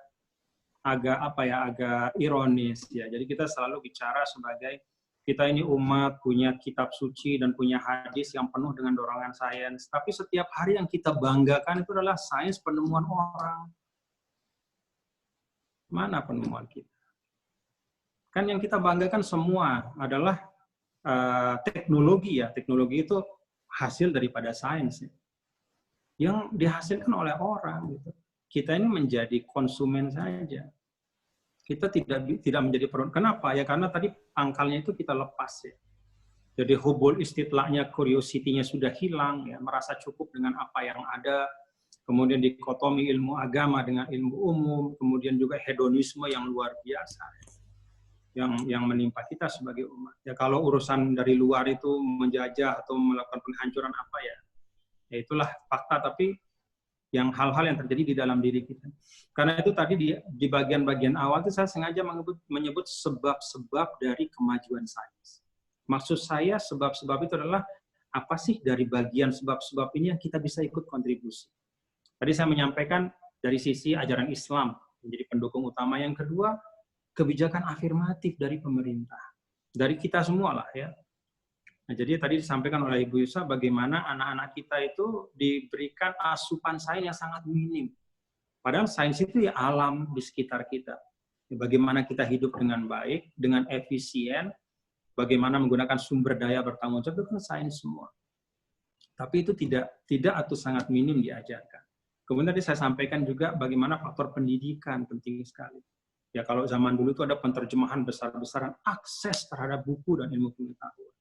ironis ya. Jadi kita selalu bicara sebagai kita ini umat punya kitab suci dan punya hadis yang penuh dengan dorongan sains. Tapi setiap hari yang kita banggakan itu adalah sains penemuan orang. Mana penemuan kita? Kan yang kita banggakan semua adalah teknologi ya. Teknologi itu hasil daripada sains ya. Yang dihasilkan oleh orang gitu. Kita ini menjadi konsumen saja. Kita tidak menjadi produk. Kenapa? Ya karena tadi pangkalnya itu kita lepas ya. Jadi hubul istitlahnya, curiosity-nya sudah hilang ya, merasa cukup dengan apa yang ada. Kemudian dikotomi ilmu agama dengan ilmu umum, kemudian juga hedonisme yang luar biasa yang menimpa kita sebagai umat. Ya kalau urusan dari luar itu menjajah atau melakukan penghancuran apa ya itulah fakta, tapi yang hal-hal yang terjadi di dalam diri kita. Karena itu tadi di bagian-bagian awal itu saya sengaja menyebut sebab-sebab dari kemajuan sains. Maksud saya sebab-sebab itu adalah apa sih dari bagian sebab-sebab ini yang kita bisa ikut kontribusi. Tadi saya menyampaikan dari sisi ajaran Islam menjadi pendukung utama. Yang kedua, kebijakan afirmatif dari pemerintah. Dari kita semua lah ya. Nah, jadi tadi disampaikan oleh Ibu Yusa bagaimana anak-anak kita itu diberikan asupan sains yang sangat minim. Padahal sains itu ya alam di sekitar kita. Ya, bagaimana kita hidup dengan baik, dengan efisien, bagaimana menggunakan sumber daya bertanggung jawab, itu kan sains semua. Tapi itu tidak atau sangat minim diajarkan. Kemudian tadi saya sampaikan juga bagaimana faktor pendidikan penting sekali. Ya kalau zaman dulu itu ada penerjemahan besar-besaran, akses terhadap buku dan ilmu pengetahuan.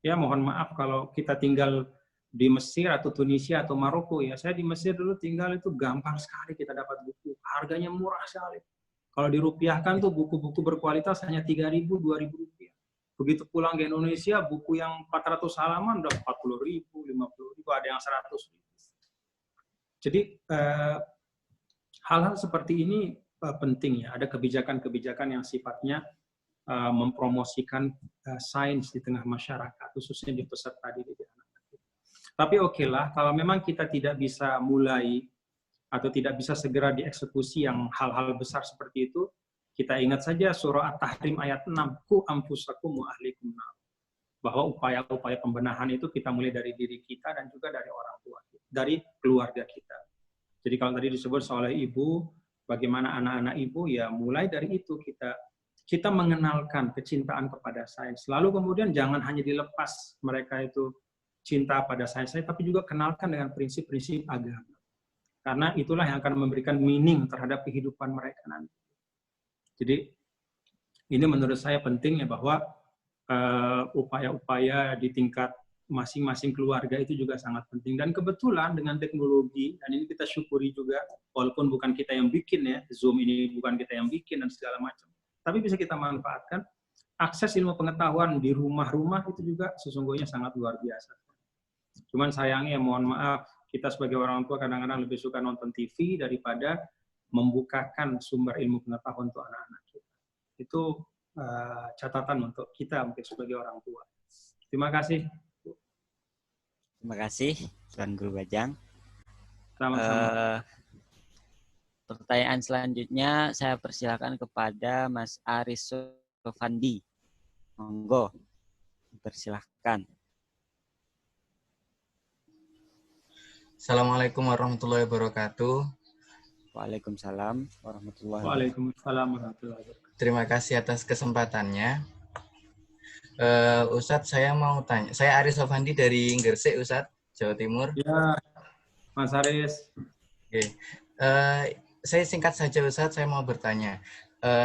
Ya mohon maaf kalau kita tinggal di Mesir atau Tunisia atau Maroko ya. Saya di Mesir dulu tinggal itu gampang sekali kita dapat buku. Harganya murah sekali. Kalau dirupiahkan tuh buku-buku berkualitas hanya 3.000, 2.000 rupiah. Begitu pulang ke Indonesia, buku yang 400 halaman udah 40.000, 50.000, ada yang 100.000. Jadi hal-hal seperti ini penting ya. Ada kebijakan-kebijakan yang sifatnya mempromosikan sains di tengah masyarakat, khususnya di peserta didik anak-anak. Tapi oke lah, kalau memang kita tidak bisa mulai atau tidak bisa segera dieksekusi yang hal-hal besar seperti itu, kita ingat saja surah At-Tahrim ayat 6, ku anfusakum wa ahlikum nar. Bahwa upaya-upaya pembenahan itu kita mulai dari diri kita dan juga dari orang tua kita, dari keluarga kita. Jadi kalau tadi disebut oleh ibu, bagaimana anak-anak ibu, ya mulai dari itu kita mengenalkan kecintaan kepada sains. Lalu kemudian jangan hanya dilepas mereka itu cinta pada sains, tapi juga kenalkan dengan prinsip-prinsip agama. Karena itulah yang akan memberikan meaning terhadap kehidupan mereka nanti. Jadi ini menurut saya penting ya, bahwa upaya-upaya di tingkat masing-masing keluarga itu juga sangat penting. Dan kebetulan dengan teknologi, dan ini kita syukuri juga, walaupun bukan kita yang bikin ya, Zoom ini bukan kita yang bikin dan segala macam, tapi bisa kita manfaatkan. Akses ilmu pengetahuan di rumah-rumah itu juga sesungguhnya sangat luar biasa. Cuman sayangnya, mohon maaf, kita sebagai orang tua kadang-kadang lebih suka nonton TV daripada membukakan sumber ilmu pengetahuan untuk anak-anak kita. Itu catatan untuk kita mungkin sebagai orang tua. Terima kasih. Terima kasih, Tuan Guru Bajang. Sama-sama. Pertanyaan selanjutnya saya persilakan kepada Mas Aris Sofandi. Monggo, persilahkan. Assalamualaikum warahmatullahi wabarakatuh. Waalaikumsalam warahmatullahi wabarakatuh. Waalaikumsalam warahmatullahi wabarakatuh. Terima kasih atas kesempatannya. Ustadz, saya mau tanya. Saya Aris Sofandi dari Gresik, Ustadz, Jawa Timur. Ya, Mas Aris. Oke. Saya singkat saja, Ustadz, saya mau bertanya.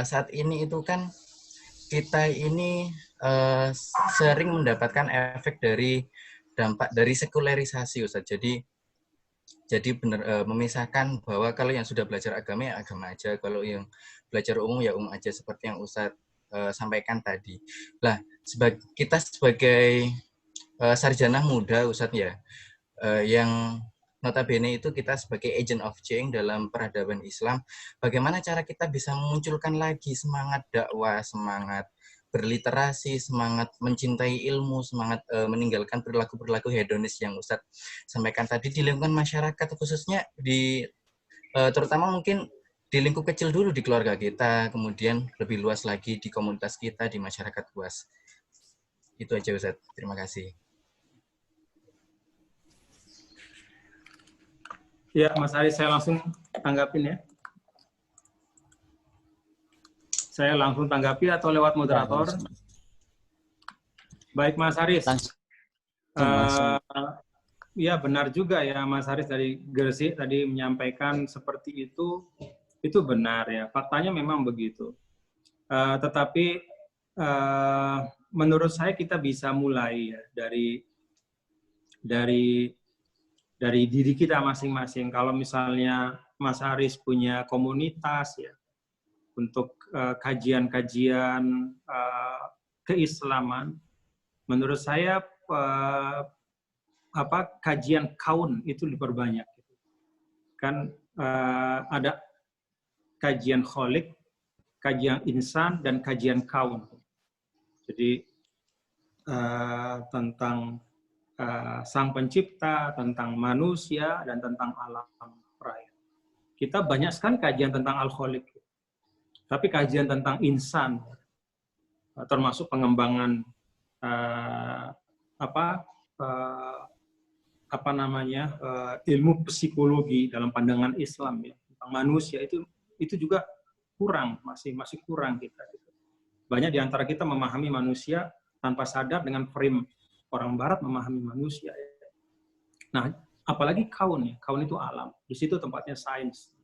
Saat ini itu kan kita ini sering mendapatkan efek dari dampak dari sekularisasi, Ustadz. Jadi benar memisahkan bahwa kalau yang sudah belajar agama ya agama aja, kalau yang belajar umum ya umum aja, seperti yang Ustadz sampaikan tadi. Lah, kita sebagai sarjana muda, Ustadz ya, yang notabene itu kita sebagai agent of change dalam peradaban Islam, bagaimana cara kita bisa memunculkan lagi semangat dakwah, semangat berliterasi, semangat mencintai ilmu, semangat meninggalkan perilaku-perilaku hedonis yang Ustadz sampaikan tadi di lingkungan masyarakat, khususnya di terutama mungkin di lingkup kecil dulu di keluarga kita, kemudian lebih luas lagi di komunitas kita, di masyarakat luas. Itu aja, Ustadz. Terima kasih. Ya, Mas Aris, saya langsung tanggapin ya. Saya langsung tanggapi atau lewat moderator? Baik, Mas Aris. Ya, benar juga ya, Mas Aris dari Gresik tadi menyampaikan seperti itu benar ya. Faktanya memang begitu. Tetapi menurut saya kita bisa mulai ya dari diri kita masing-masing. Kalau misalnya Mas Aris punya komunitas ya untuk kajian-kajian keislaman, menurut saya kajian kaun itu diperbanyak. Kan ada kajian kholik, kajian insan, dan kajian kaun. Jadi tentang sang pencipta, tentang manusia, dan tentang alam raya. Kita banyak sekali kajian tentang al-kholik. Tapi kajian tentang insan, termasuk pengembangan ilmu psikologi dalam pandangan Islam ya, tentang manusia itu juga kurang, masih kurang kita. Banyak di antara kita memahami manusia tanpa sadar dengan frame orang Barat memahami manusia. Nah, apalagi kaun ya, kaun itu alam. Di situ tempatnya sains.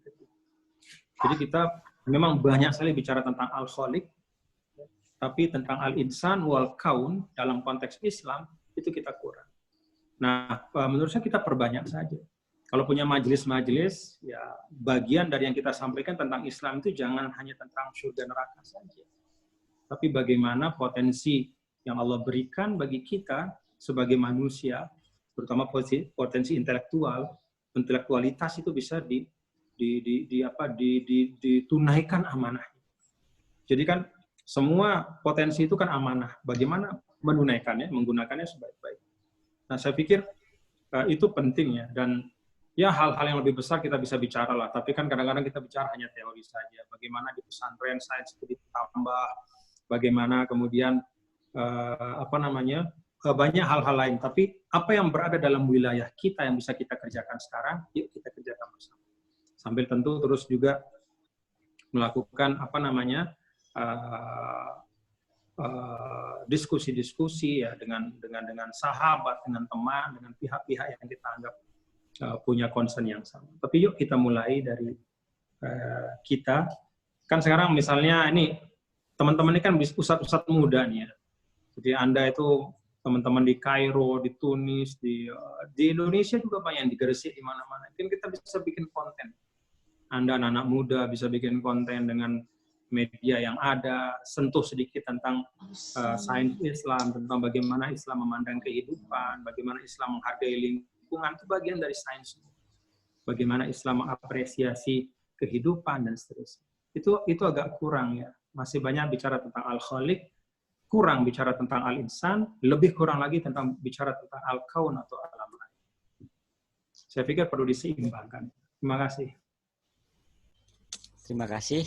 Jadi kita memang banyak sekali bicara tentang al-kholik, tapi tentang al-insan wal kaun dalam konteks Islam itu kita kurang. Nah, menurut saya kita perbanyak saja. kalau punya majelis-majelis, ya bagian dari yang kita sampaikan tentang Islam itu jangan hanya tentang surga neraka saja, tapi bagaimana potensi yang Allah berikan bagi kita sebagai manusia, terutama potensi intelektualitas itu bisa ditunaikan amanah. Jadi kan semua potensi itu kan amanah. Bagaimana menunaikannya, menggunakannya sebaik-baik. Nah, saya pikir itu penting ya. Dan ya hal-hal yang lebih besar kita bisa bicara lah. Tapi kan kadang-kadang kita bicara hanya teori saja. Bagaimana di pesantren sains itu ditambah, bagaimana kemudian banyak hal-hal lain. Tapi apa yang berada dalam wilayah kita yang bisa kita kerjakan sekarang, yuk kita kerjakan bersama. Sambil tentu terus juga melakukan diskusi-diskusi ya dengan sahabat, dengan teman, dengan pihak-pihak yang kita anggap punya concern yang sama. Tapi yuk kita mulai dari kita. Kan sekarang misalnya ini teman-teman ini kan ustadz-ustadz muda nih ya. Jadi Anda itu teman-teman di Kairo, di Tunis, di Indonesia juga banyak yang di Gresik, di mana-mana. Mungkin kita bisa bikin konten. Anda anak-anak muda bisa bikin konten dengan media yang ada, sentuh sedikit tentang sains Islam, tentang bagaimana Islam memandang kehidupan, bagaimana Islam menghargai lingkungan, itu bagian dari sains. Bagaimana Islam mengapresiasi kehidupan dan seterusnya. Itu agak kurang ya. Masih banyak bicara tentang Al-Khaliq, kurang bicara tentang Al-Insan, lebih kurang lagi tentang bicara tentang Al-Kaun atau alam lain. Saya pikir perlu diseimbangkan. Terima kasih. Terima kasih.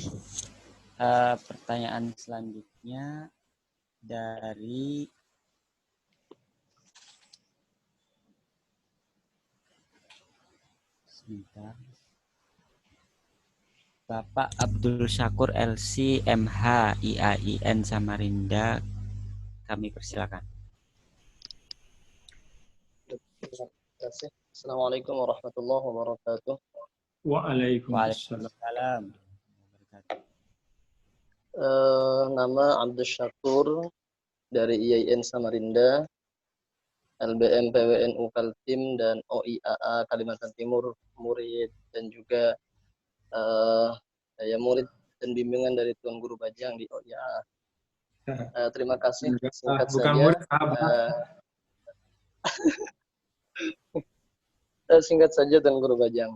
Pertanyaan selanjutnya dari Bapak Abdul Syakur LC MH IAIN Samarinda. Kami persilakan. Terima kasih. Assalamualaikum warahmatullahi wabarakatuh. Waalaikumsalam. Nama Abdul Syakur dari IAIN Samarinda, LBM PWNU Kaltim dan OIAA Kalimantan Timur, murid dan juga murid dan bimbingan dari Tuan Guru Bajang di OIAA. Terima kasih. Singkat bukan saja. Murid, Singkat saja Tuan Guru Bajang.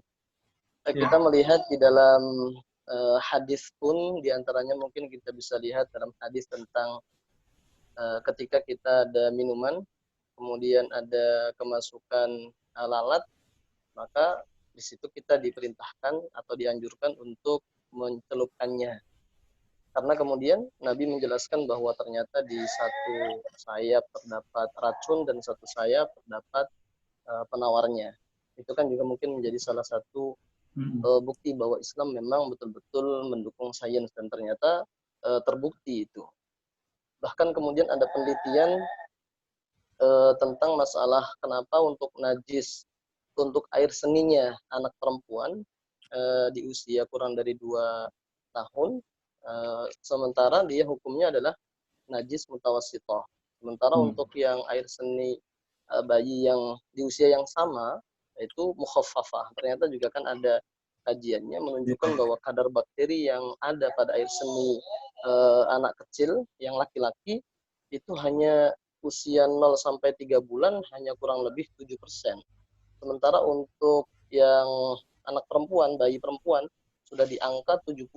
Kita melihat di dalam hadis pun diantaranya mungkin kita bisa lihat dalam hadis tentang ketika kita ada minuman, kemudian ada kemasukan lalat, maka di situ kita diperintahkan atau dianjurkan untuk mencelupkannya. Karena kemudian Nabi menjelaskan bahwa ternyata di satu sayap terdapat racun dan satu sayap terdapat penawarnya. Itu kan juga mungkin menjadi salah satu bukti bahwa Islam memang betul-betul mendukung sains dan ternyata terbukti itu. Bahkan kemudian ada penelitian tentang masalah kenapa untuk najis untuk air seninya anak perempuan di usia kurang dari 2 tahun, sementara dia hukumnya adalah najis mutawassithah. Sementara untuk yang air seni bayi yang di usia yang sama itu mukhaffafah. Ternyata juga kan ada kajiannya menunjukkan bahwa kadar bakteri yang ada pada air seni anak kecil yang laki-laki itu hanya usia 0 sampai 3 bulan hanya kurang lebih 7%. Sementara untuk yang anak perempuan, bayi perempuan sudah di angka 70%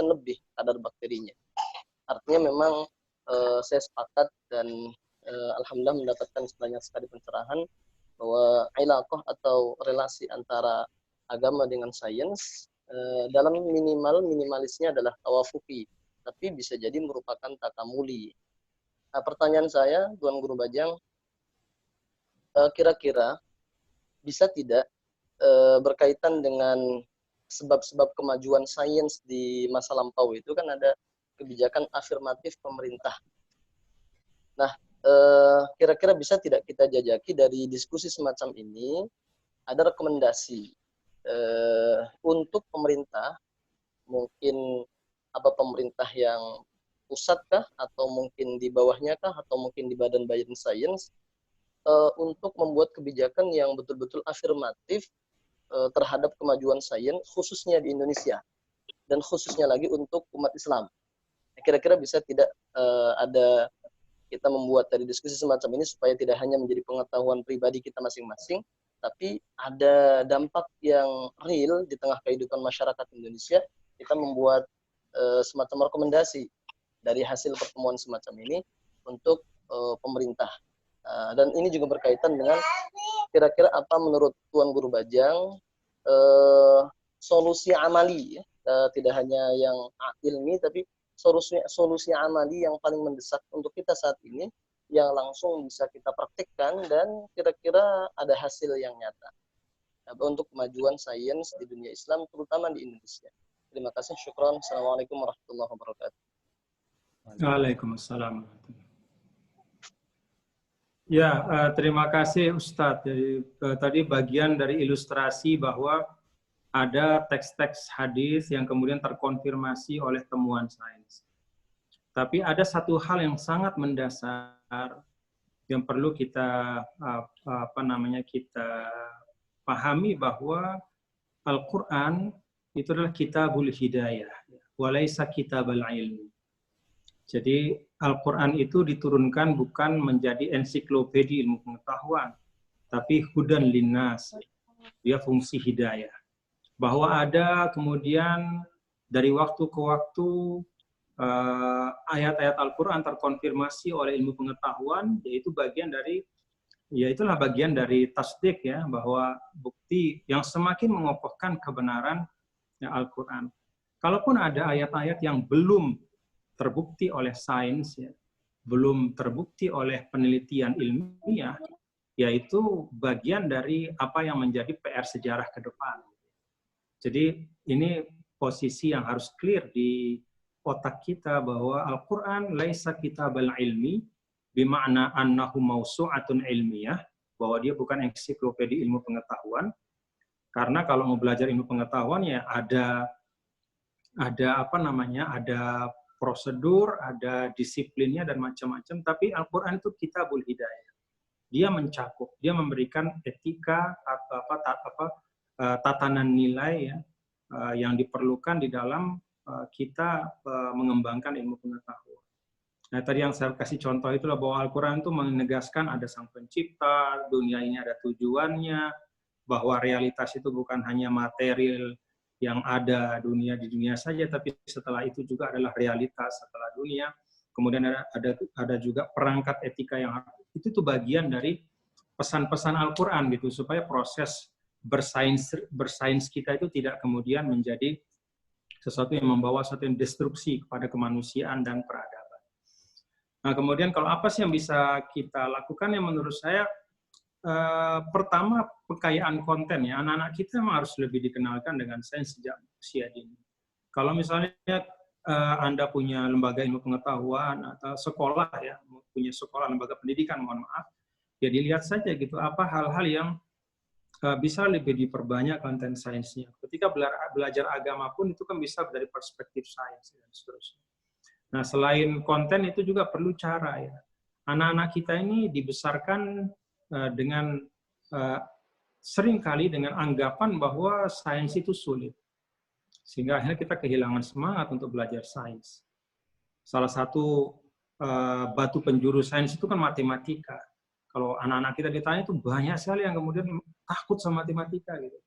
lebih kadar bakterinya. Artinya memang saya sepakat dan alhamdulillah mendapatkan banyak sekali pencerahan bahwa ilaqah atau relasi antara agama dengan sains dalam minimalisnya adalah tawafuki, tapi bisa jadi merupakan takamuli. Nah, pertanyaan saya, Tuan Guru Bajang, kira-kira bisa tidak berkaitan dengan sebab-sebab kemajuan sains di masa lampau itu kan ada kebijakan afirmatif pemerintah. Nah, kira-kira bisa tidak kita jajaki dari diskusi semacam ini ada rekomendasi untuk pemerintah, mungkin pemerintah yang pusat kah atau mungkin di bawahnya kah atau mungkin di badan-badan sains untuk membuat kebijakan yang betul-betul afirmatif terhadap kemajuan sains khususnya di Indonesia dan khususnya lagi untuk umat Islam. Kira-kira bisa tidak ada kita membuat dari diskusi semacam ini supaya tidak hanya menjadi pengetahuan pribadi kita masing-masing, tapi ada dampak yang real di tengah kehidupan masyarakat Indonesia. Kita membuat semacam rekomendasi dari hasil pertemuan semacam ini untuk pemerintah. Dan ini juga berkaitan dengan kira-kira apa menurut Tuan Guru Bajang solusi amali, ya. Tidak hanya yang ilmi, tapi solusi amali yang paling mendesak untuk kita saat ini, yang langsung bisa kita praktikkan dan kira-kira ada hasil yang nyata untuk kemajuan sains di dunia Islam, terutama di Indonesia. Terima kasih, syukran. Assalamualaikum warahmatullahi wabarakatuh. Waalaikumsalam. Ya, terima kasih Ustadz. Jadi, tadi bagian dari ilustrasi bahwa ada teks-teks hadis yang kemudian terkonfirmasi oleh temuan sains. Tapi ada satu hal yang sangat mendasar yang perlu kita kita pahami, bahwa Al-Qur'an itu adalah kitabul hidayah, walaisa kitabul ilmi. Jadi Al-Qur'an itu diturunkan bukan menjadi ensiklopedia ilmu pengetahuan, tapi hudan linnas. Dia fungsi hidayah. Bahwa ada kemudian dari waktu ke waktu ayat-ayat Al-Quran terkonfirmasi oleh ilmu pengetahuan, yaitu bagian dari, itulah bagian dari tasdik, ya, bahwa bukti yang semakin mengokohkan kebenaran ya, Al-Quran. Kalaupun ada ayat-ayat yang belum terbukti oleh sains, ya, belum terbukti oleh penelitian ilmiah, yaitu bagian dari apa yang menjadi PR sejarah ke depan. Jadi ini posisi yang harus clear di otak kita, bahwa Al-Quran laisa kitabal ilmi, bima'na annahu mausu'atun ilmiah, bahwa dia bukan ensiklopedia ilmu pengetahuan. Karena kalau mau belajar ilmu pengetahuan, ya ada prosedur, ada disiplinnya dan macam-macam. Tapi Al-Quran itu kitabul hidayah. Dia mencakup, dia memberikan etika, tatanan nilai, ya, yang diperlukan di dalam kita mengembangkan ilmu pengetahuan. Nah, tadi yang saya kasih contoh itulah bahwa Al-Quran itu menegaskan ada sang pencipta, dunia ini ada tujuannya, bahwa realitas itu bukan hanya material yang ada di dunia saja, tapi setelah itu juga adalah realitas setelah dunia. Kemudian ada juga perangkat etika yang itu tuh bagian dari pesan-pesan Al-Quran gitu, supaya proses bersains kita itu tidak kemudian menjadi sesuatu yang membawa sesuatu yang destruksi kepada kemanusiaan dan peradaban. Nah, kemudian kalau apa sih yang bisa kita lakukan? Yang menurut saya pertama, kekayaan konten, ya. Anak-anak kita memang harus lebih dikenalkan dengan sains sejak usia dini. Kalau misalnya Anda punya lembaga ilmu pengetahuan atau sekolah, ya, punya sekolah lembaga pendidikan, mohon maaf, ya dilihat saja gitu apa hal-hal yang bisa lebih diperbanyak konten sainsnya. Ketika belajar agama pun itu kan bisa dari perspektif sains dan seterusnya. Nah, selain konten itu juga perlu cara, ya. Anak-anak kita ini dibesarkan dengan seringkali dengan anggapan bahwa sains itu sulit. Sehingga akhirnya kita kehilangan semangat untuk belajar sains. Salah satu batu penjuru sains itu kan matematika. Kalau anak-anak kita ditanya itu banyak sekali yang kemudian takut sama matematika gitu.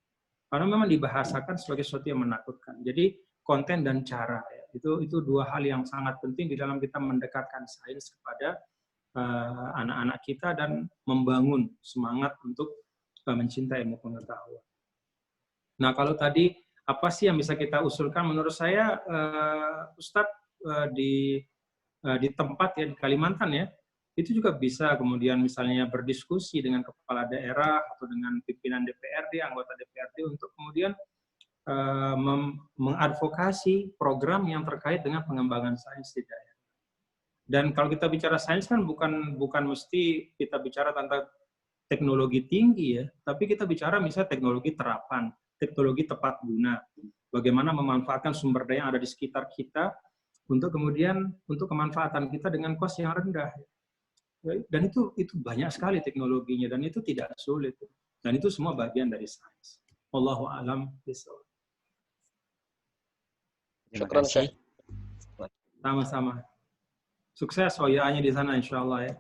Karena memang dibahasakan sebagai sesuatu yang menakutkan. Jadi konten dan cara, ya, itu dua hal yang sangat penting di dalam kita mendekatkan sains kepada anak-anak kita dan membangun semangat untuk mencintai ilmu pengetahuan. Nah, kalau tadi apa sih yang bisa kita usulkan? Menurut saya, Ustadz, di tempat, ya, di Kalimantan, ya, itu juga bisa kemudian misalnya berdiskusi dengan kepala daerah atau dengan pimpinan DPRD, anggota DPRD untuk kemudian mengadvokasi program yang terkait dengan pengembangan sains di daerah. Dan kalau kita bicara sains kan bukan mesti kita bicara tentang teknologi tinggi, ya, tapi kita bicara misalnya teknologi terapan, teknologi tepat guna, bagaimana memanfaatkan sumber daya yang ada di sekitar kita untuk kemudian untuk kemanfaatan kita dengan kos yang rendah. Dan itu banyak sekali teknologinya, dan itu tidak sulit. Dan itu semua bagian dari sains. Wallahu a'lam bishawab. Syukran, Syekh. Sama-sama. Sukses OYA-nya di sana insyaallah ya.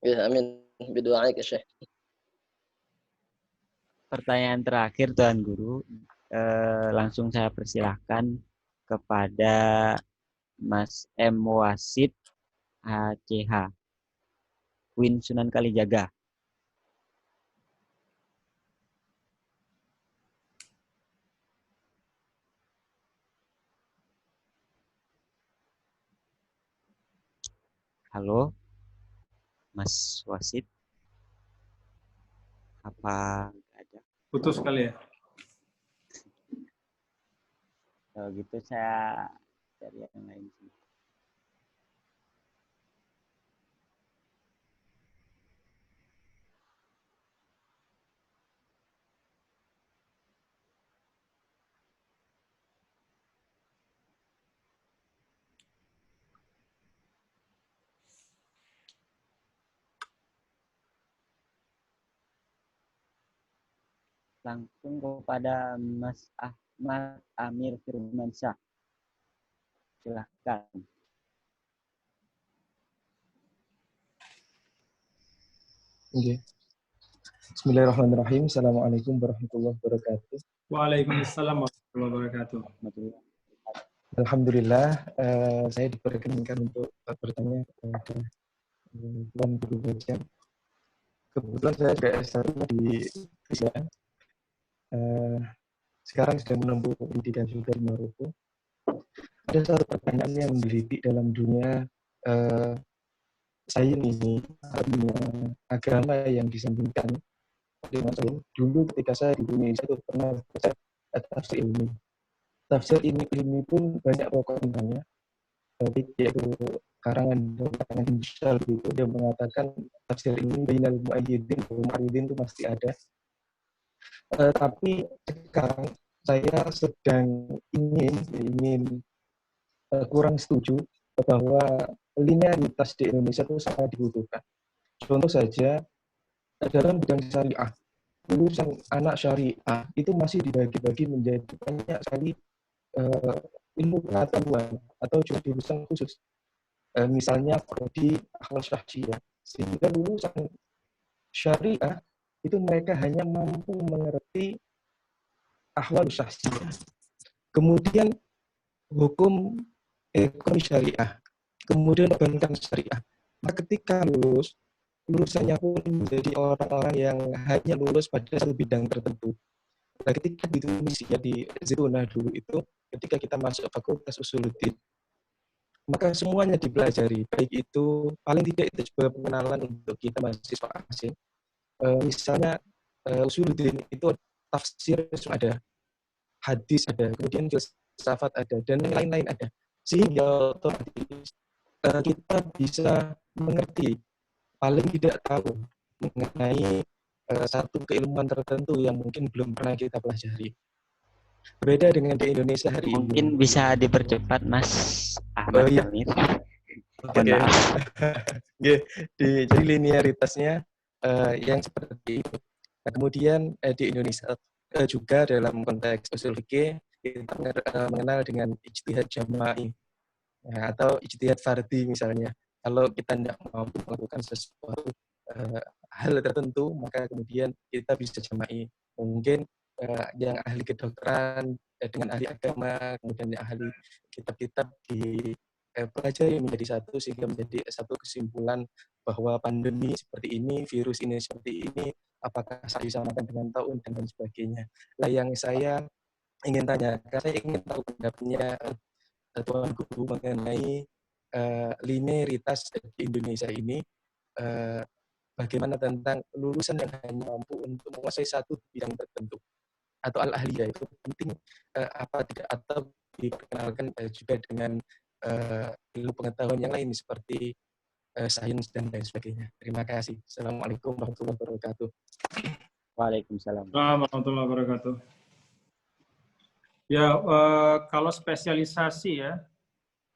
Ya, amin. Bidu'aik ya, Syekh. Pertanyaan terakhir Tuan Guru, langsung saya persilahkan kepada Mas M. Wasid HCH, Win Sunan Kalijaga. Halo, Mas Wasid. Apa nggak ada? Putus kali ya. Kalau gitu saya cari yang lain sih. Langsung kepada Mas Ahmad Amir Firmansyah. Silahkan. Okay. Bismillahirrahmanirrahim. Assalamualaikum warahmatullahi wabarakatuh. Waalaikumsalam warahmatullahi wabarakatuh. Alhamdulillah, saya diperkenankan untuk bertanya kepada Tuan Guru Bajang. Kebetulan saya juga S1 di Indonesia. Sekarang sedang menempuh pendidikan juga di Maroko. Ada satu pertanyaan yang menggelitik dalam dunia sains ini, dunia agama yang disambungkan. Dulu ketika saya di Indonesia itu pernah baca tafsir ilmi. Tafsir ilmi pun banyak pokok tentangnya. Yaitu karangan Hishal itu dia mengatakan tafsir ilmi bainal mu'ayyidin wa mu'ayyidin itu pasti ada. Tapi sekarang saya sedang ingin kurang setuju bahwa linearitas di Indonesia itu sangat dibutuhkan. Contoh saja, dalam bidang syariah, lulusan anak syariah itu masih dibagi-bagi menjadi banyak sekali ilmu pengetahuan atau jurusan khusus. Misalnya prodi akhlak syahsiyah, sehingga lulusan syariah itu mereka hanya mampu mengerti ahwal syahsiyah. Kemudian hukum ekonomi syariah, kemudian perbankan syariah. Maka ketika lulusannya pun menjadi orang-orang yang hanya lulus pada satu bidang tertentu. Nah, ketika di Indonesia di Zituna dulu itu, ketika kita masuk Fakultas Usuluddin, maka semuanya dipelajari, baik itu paling tidak itu sebuah pengenalan untuk kita mahasiswa asing. Misalnya Usuluddin itu tafsir ada, hadis ada, kemudian filsafat ada, dan lain-lain ada. Sehingga otomatis kita bisa mengerti, paling tidak tahu mengenai satu keilmuan tertentu yang mungkin belum pernah kita pelajari. Berbeda dengan di Indonesia hari ini. Mungkin bisa dipercepat, Mas Ahmad Amir. Oke. Jadi linearitasnya yang seperti itu. Nah, kemudian di Indonesia juga dalam konteks usul fikih kita mengenal dengan ijtihad jama'i atau ijtihad fardhi misalnya. Kalau kita tidak mampu melakukan sesuatu hal tertentu, maka kemudian kita bisa jama'i. Mungkin yang ahli kedokteran dengan ahli agama, kemudian yang ahli kitab-kitab dipelajari menjadi satu sehingga menjadi satu kesimpulan bahwa pandemi seperti ini, virus ini seperti ini, apakah saya disamakan dengan taun dan lain sebagainya. Nah, yang saya ingin tanyakan, saya ingin tahu pendapatnya Tuan Guru mengenai linearitas di Indonesia ini, bagaimana tentang lulusan yang hanya mampu untuk menguasai satu bidang tertentu atau al-ahliyah itu penting apa tidak, atau diperkenalkan juga dengan ilmu pengetahuan yang lain seperti sains dan lain sebagainya. Terima kasih. Assalamualaikum warahmatullahi wabarakatuh. Waalaikumsalam warahmatullahi wabarakatuh. Ya, kalau spesialisasi ya,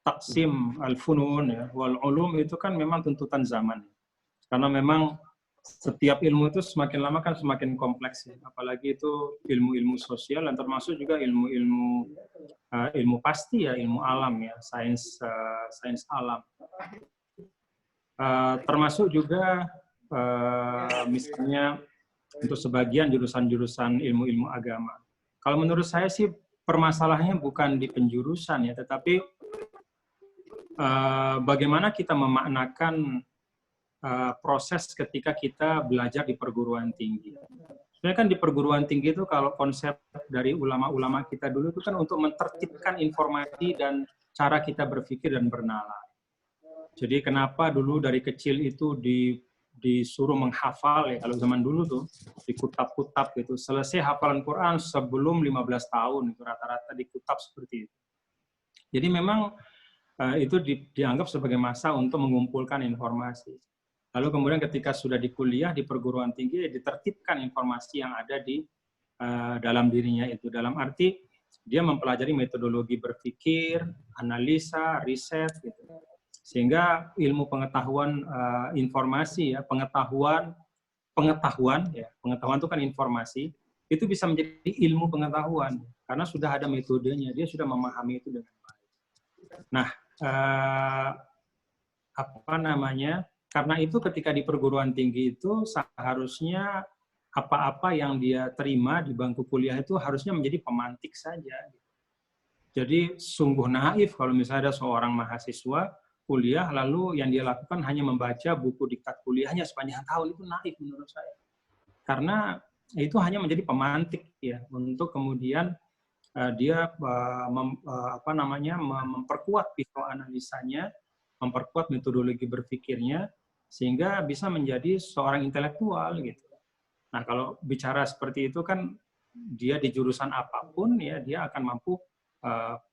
taksim al-funun ya, wal ulum itu kan memang tuntutan zaman. Karena memang setiap ilmu itu semakin lama kan semakin kompleks ya. Apalagi itu ilmu-ilmu sosial dan termasuk juga ilmu pasti ya, ilmu alam ya, sains alam. Termasuk juga misalnya untuk sebagian jurusan-jurusan ilmu-ilmu agama. Kalau menurut saya sih permasalahannya bukan di penjurusan ya, tetapi bagaimana kita memaknakan proses ketika kita belajar di perguruan tinggi. Sebenarnya kan di perguruan tinggi itu kalau konsep dari ulama-ulama kita dulu itu kan untuk menertibkan informasi dan cara kita berpikir dan bernalar. Jadi kenapa dulu dari kecil itu disuruh menghafal ya, kalau zaman dulu tuh di kutab-kutab gitu, selesai hafalan Quran sebelum 15 tahun itu rata-rata di kutab seperti itu. Jadi memang itu dianggap sebagai masa untuk mengumpulkan informasi. Lalu kemudian ketika sudah di kuliah, di perguruan tinggi, ditertibkan informasi yang ada di dalam dirinya itu. Dalam arti, dia mempelajari metodologi berpikir, analisa, riset, gitu. Sehingga ilmu pengetahuan informasi, ya, pengetahuan itu kan informasi, itu bisa menjadi ilmu pengetahuan. Karena sudah ada metodenya, dia sudah memahami itu dengan baik. Nah, karena itu ketika di perguruan tinggi itu seharusnya apa-apa yang dia terima di bangku kuliah itu harusnya menjadi pemantik saja. Jadi sungguh naif kalau misalnya ada seorang mahasiswa kuliah lalu yang dia lakukan hanya membaca buku diktat kuliahnya sepanjang tahun, itu naif menurut saya. Karena itu hanya menjadi pemantik ya untuk kemudian dia memperkuat pisau analisanya, memperkuat metodologi berpikirnya, sehingga bisa menjadi seorang intelektual gitu. Nah, kalau bicara seperti itu kan dia di jurusan apapun ya dia akan mampu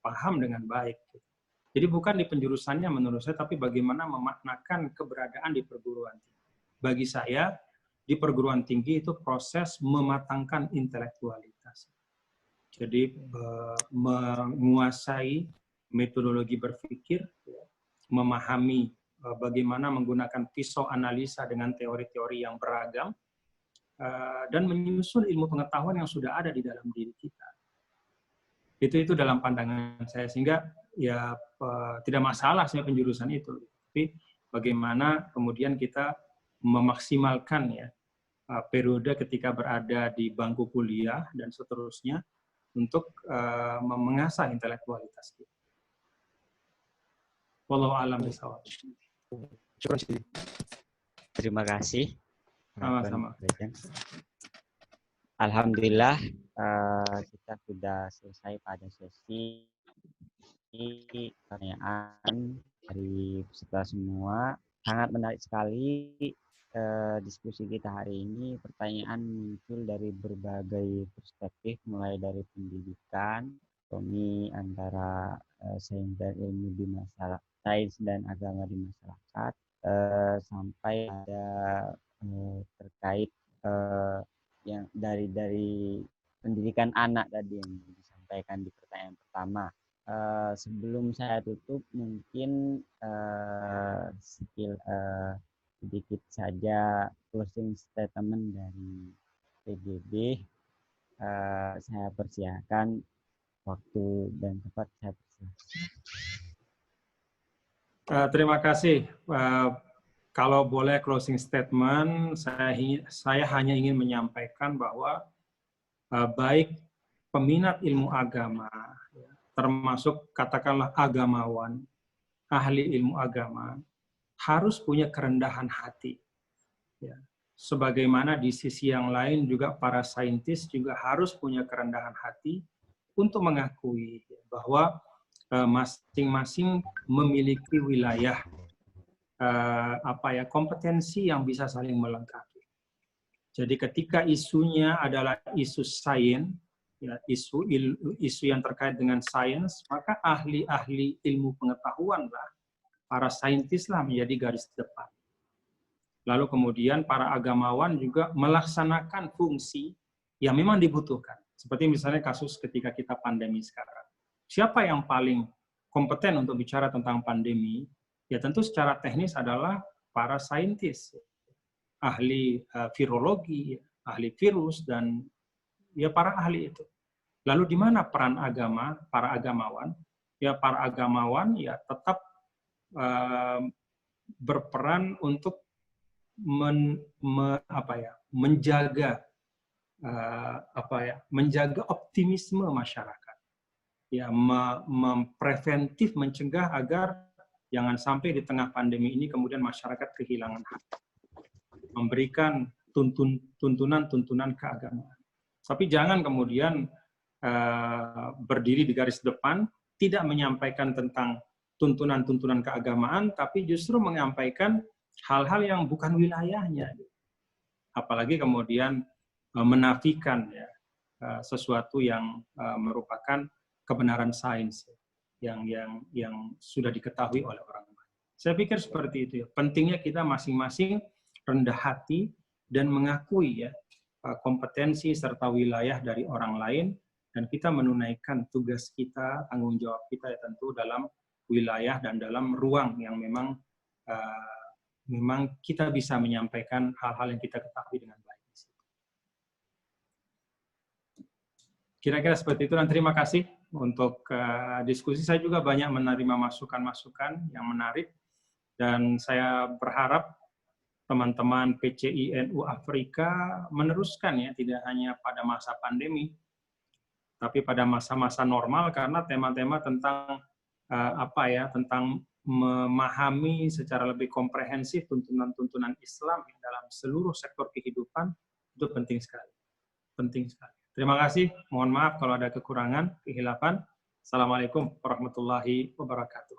paham dengan baik. Jadi bukan di penjurusannya menurut saya, tapi bagaimana memaknakan keberadaan di perguruan tinggi. Bagi saya di perguruan tinggi itu proses mematangkan intelektualitas. Jadi menguasai metodologi berpikir, memahami bagaimana menggunakan pisau analisa dengan teori-teori yang beragam, dan menyusun ilmu pengetahuan yang sudah ada di dalam diri kita. Itu dalam pandangan saya, sehingga ya tidak masalah sebenarnya penjurusan itu, tapi bagaimana kemudian kita memaksimalkan ya periode ketika berada di bangku kuliah dan seterusnya untuk mengasah intelektualitas kita. Wallahu a'lam bishawab. Terima kasih. Sama-sama. Alhamdulillah kita sudah selesai pada sesi pertanyaan dari peserta semua. Sangat menarik sekali diskusi kita hari ini. Pertanyaan muncul dari berbagai perspektif, mulai dari pendidikan, ekonomi antara sains dan ilmu di masyarakat, sains dan agama di masyarakat, sampai ada terkait yang dari pendidikan anak tadi yang disampaikan di pertanyaan pertama. Sebelum saya tutup, mungkin sedikit saja closing statement dari PGB. Saya persilakan, waktu dan tempat saya persilakan. Terima kasih. Kalau boleh closing statement, saya hanya ingin menyampaikan bahwa baik peminat ilmu agama, termasuk katakanlah agamawan, ahli ilmu agama, harus punya kerendahan hati. Ya. Sebagaimana di sisi yang lain juga para saintis juga harus punya kerendahan hati untuk mengakui bahwa masing-masing memiliki wilayah kompetensi yang bisa saling melengkapi. Jadi ketika isunya adalah isu sains, ya, isu yang terkait dengan sains, maka ahli-ahli ilmu pengetahuan lah, para saintis lah menjadi garis depan. Lalu kemudian para agamawan juga melaksanakan fungsi yang memang dibutuhkan. Seperti misalnya kasus ketika kita pandemi sekarang. Siapa yang paling kompeten untuk bicara tentang pandemi? Ya tentu secara teknis adalah para saintis. ahli virologi, ahli virus, dan ya para ahli itu. Lalu di mana peran agama, para agamawan? Ya para agamawan ya tetap berperan untuk menjaga menjaga optimisme masyarakat, ya mempreventif, mencegah agar jangan sampai di tengah pandemi ini kemudian masyarakat kehilangan hak, memberikan tuntunan keagamaan. Tapi jangan kemudian berdiri di garis depan, tidak menyampaikan tentang tuntunan keagamaan, tapi justru menyampaikan hal-hal yang bukan wilayahnya. Apalagi kemudian menafikan ya, sesuatu yang merupakan kebenaran sains yang sudah diketahui oleh orang lain. Saya pikir seperti itu ya. Pentingnya kita masing-masing rendah hati dan mengakui ya kompetensi serta wilayah dari orang lain, dan kita menunaikan tugas kita, tanggung jawab kita ya tentu dalam wilayah dan dalam ruang yang memang kita bisa menyampaikan hal-hal yang kita ketahui dengan baik. Kira-kira seperti itu, dan terima kasih untuk diskusi. Saya juga banyak menerima masukan-masukan yang menarik, dan saya berharap teman-teman PCI NU Afrika meneruskan ya, tidak hanya pada masa pandemi, tapi pada masa-masa normal, karena tema-tema tentang tentang memahami secara lebih komprehensif tuntunan-tuntunan Islam dalam seluruh sektor kehidupan itu penting sekali. Penting sekali. Terima kasih. Mohon maaf kalau ada kekurangan, kehilafan. Assalamualaikum warahmatullahi wabarakatuh.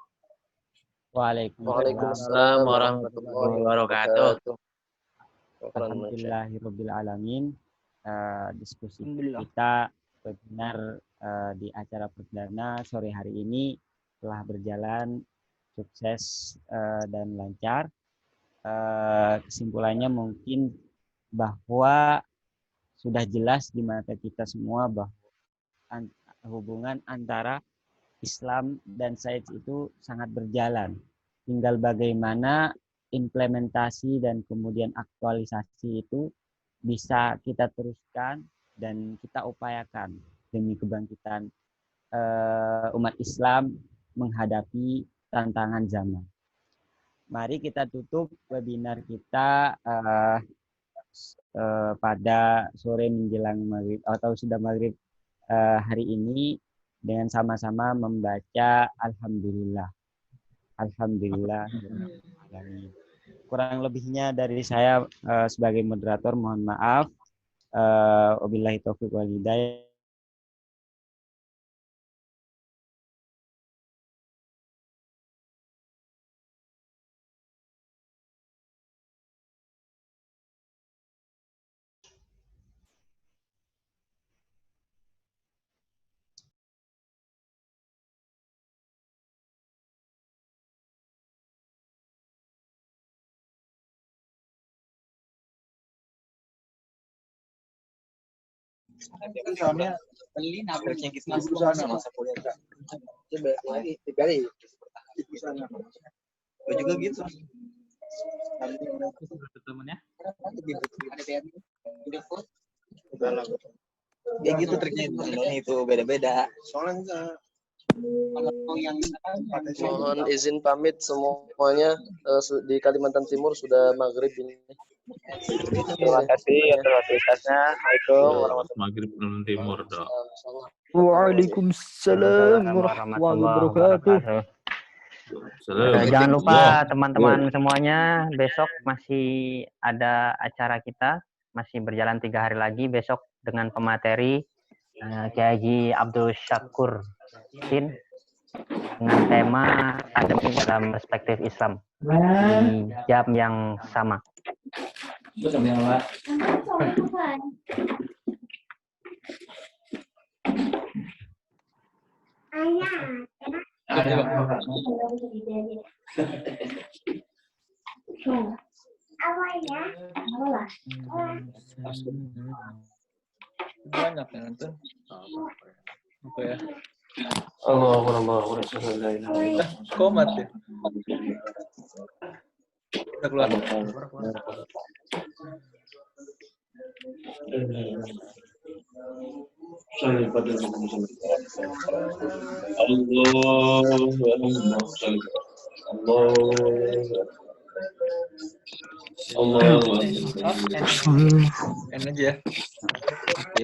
Waalaikumsalam warahmatullahi wabarakatuh. Alhamdulillahirabbil alamin. Diskusi kita webinar di acara perdana sore hari ini telah berjalan sukses dan lancar. Kesimpulannya mungkin bahwa sudah jelas di mata kita semua bahwa hubungan antara Islam dan sains itu sangat berjalan. Tinggal bagaimana implementasi dan kemudian aktualisasi itu bisa kita teruskan dan kita upayakan demi kebangkitan umat Islam menghadapi tantangan zaman. Mari kita tutup webinar kita pada sore menjelang maghrib atau sudah maghrib hari ini dengan sama-sama membaca Alhamdulillah. Alhamdulillah. Kurang lebihnya dari saya sebagai moderator mohon maaf. Wabillahi taufiq wal hidayah. Soalnya beli nabraknya gitu sama kuliah kan. Coba lagi dibalik. Gue juga gitu. Temennya. Ya gitu triknya itu beda-beda. Soalnya mohon izin pamit semuanya, di Kalimantan Timur sudah maghrib ini. Terima kasih atas aktivitasnya. Assalamualaikum warahmatullahi Maghrib Kalimantan Timur dong. Waalaikumsalam warahmatullahi wabarakatuh. Jangan lupa teman-teman semuanya, besok masih ada acara kita, masih berjalan 3 hari lagi besok dengan pemateri Kiai Haji Abdul Syakur Sin dengan tema Adab dalam Perspektif Islam di jam yang sama. banyak yang nonton. Apa ya? Allah. Komat ya. Kita keluar. N aja. Oke.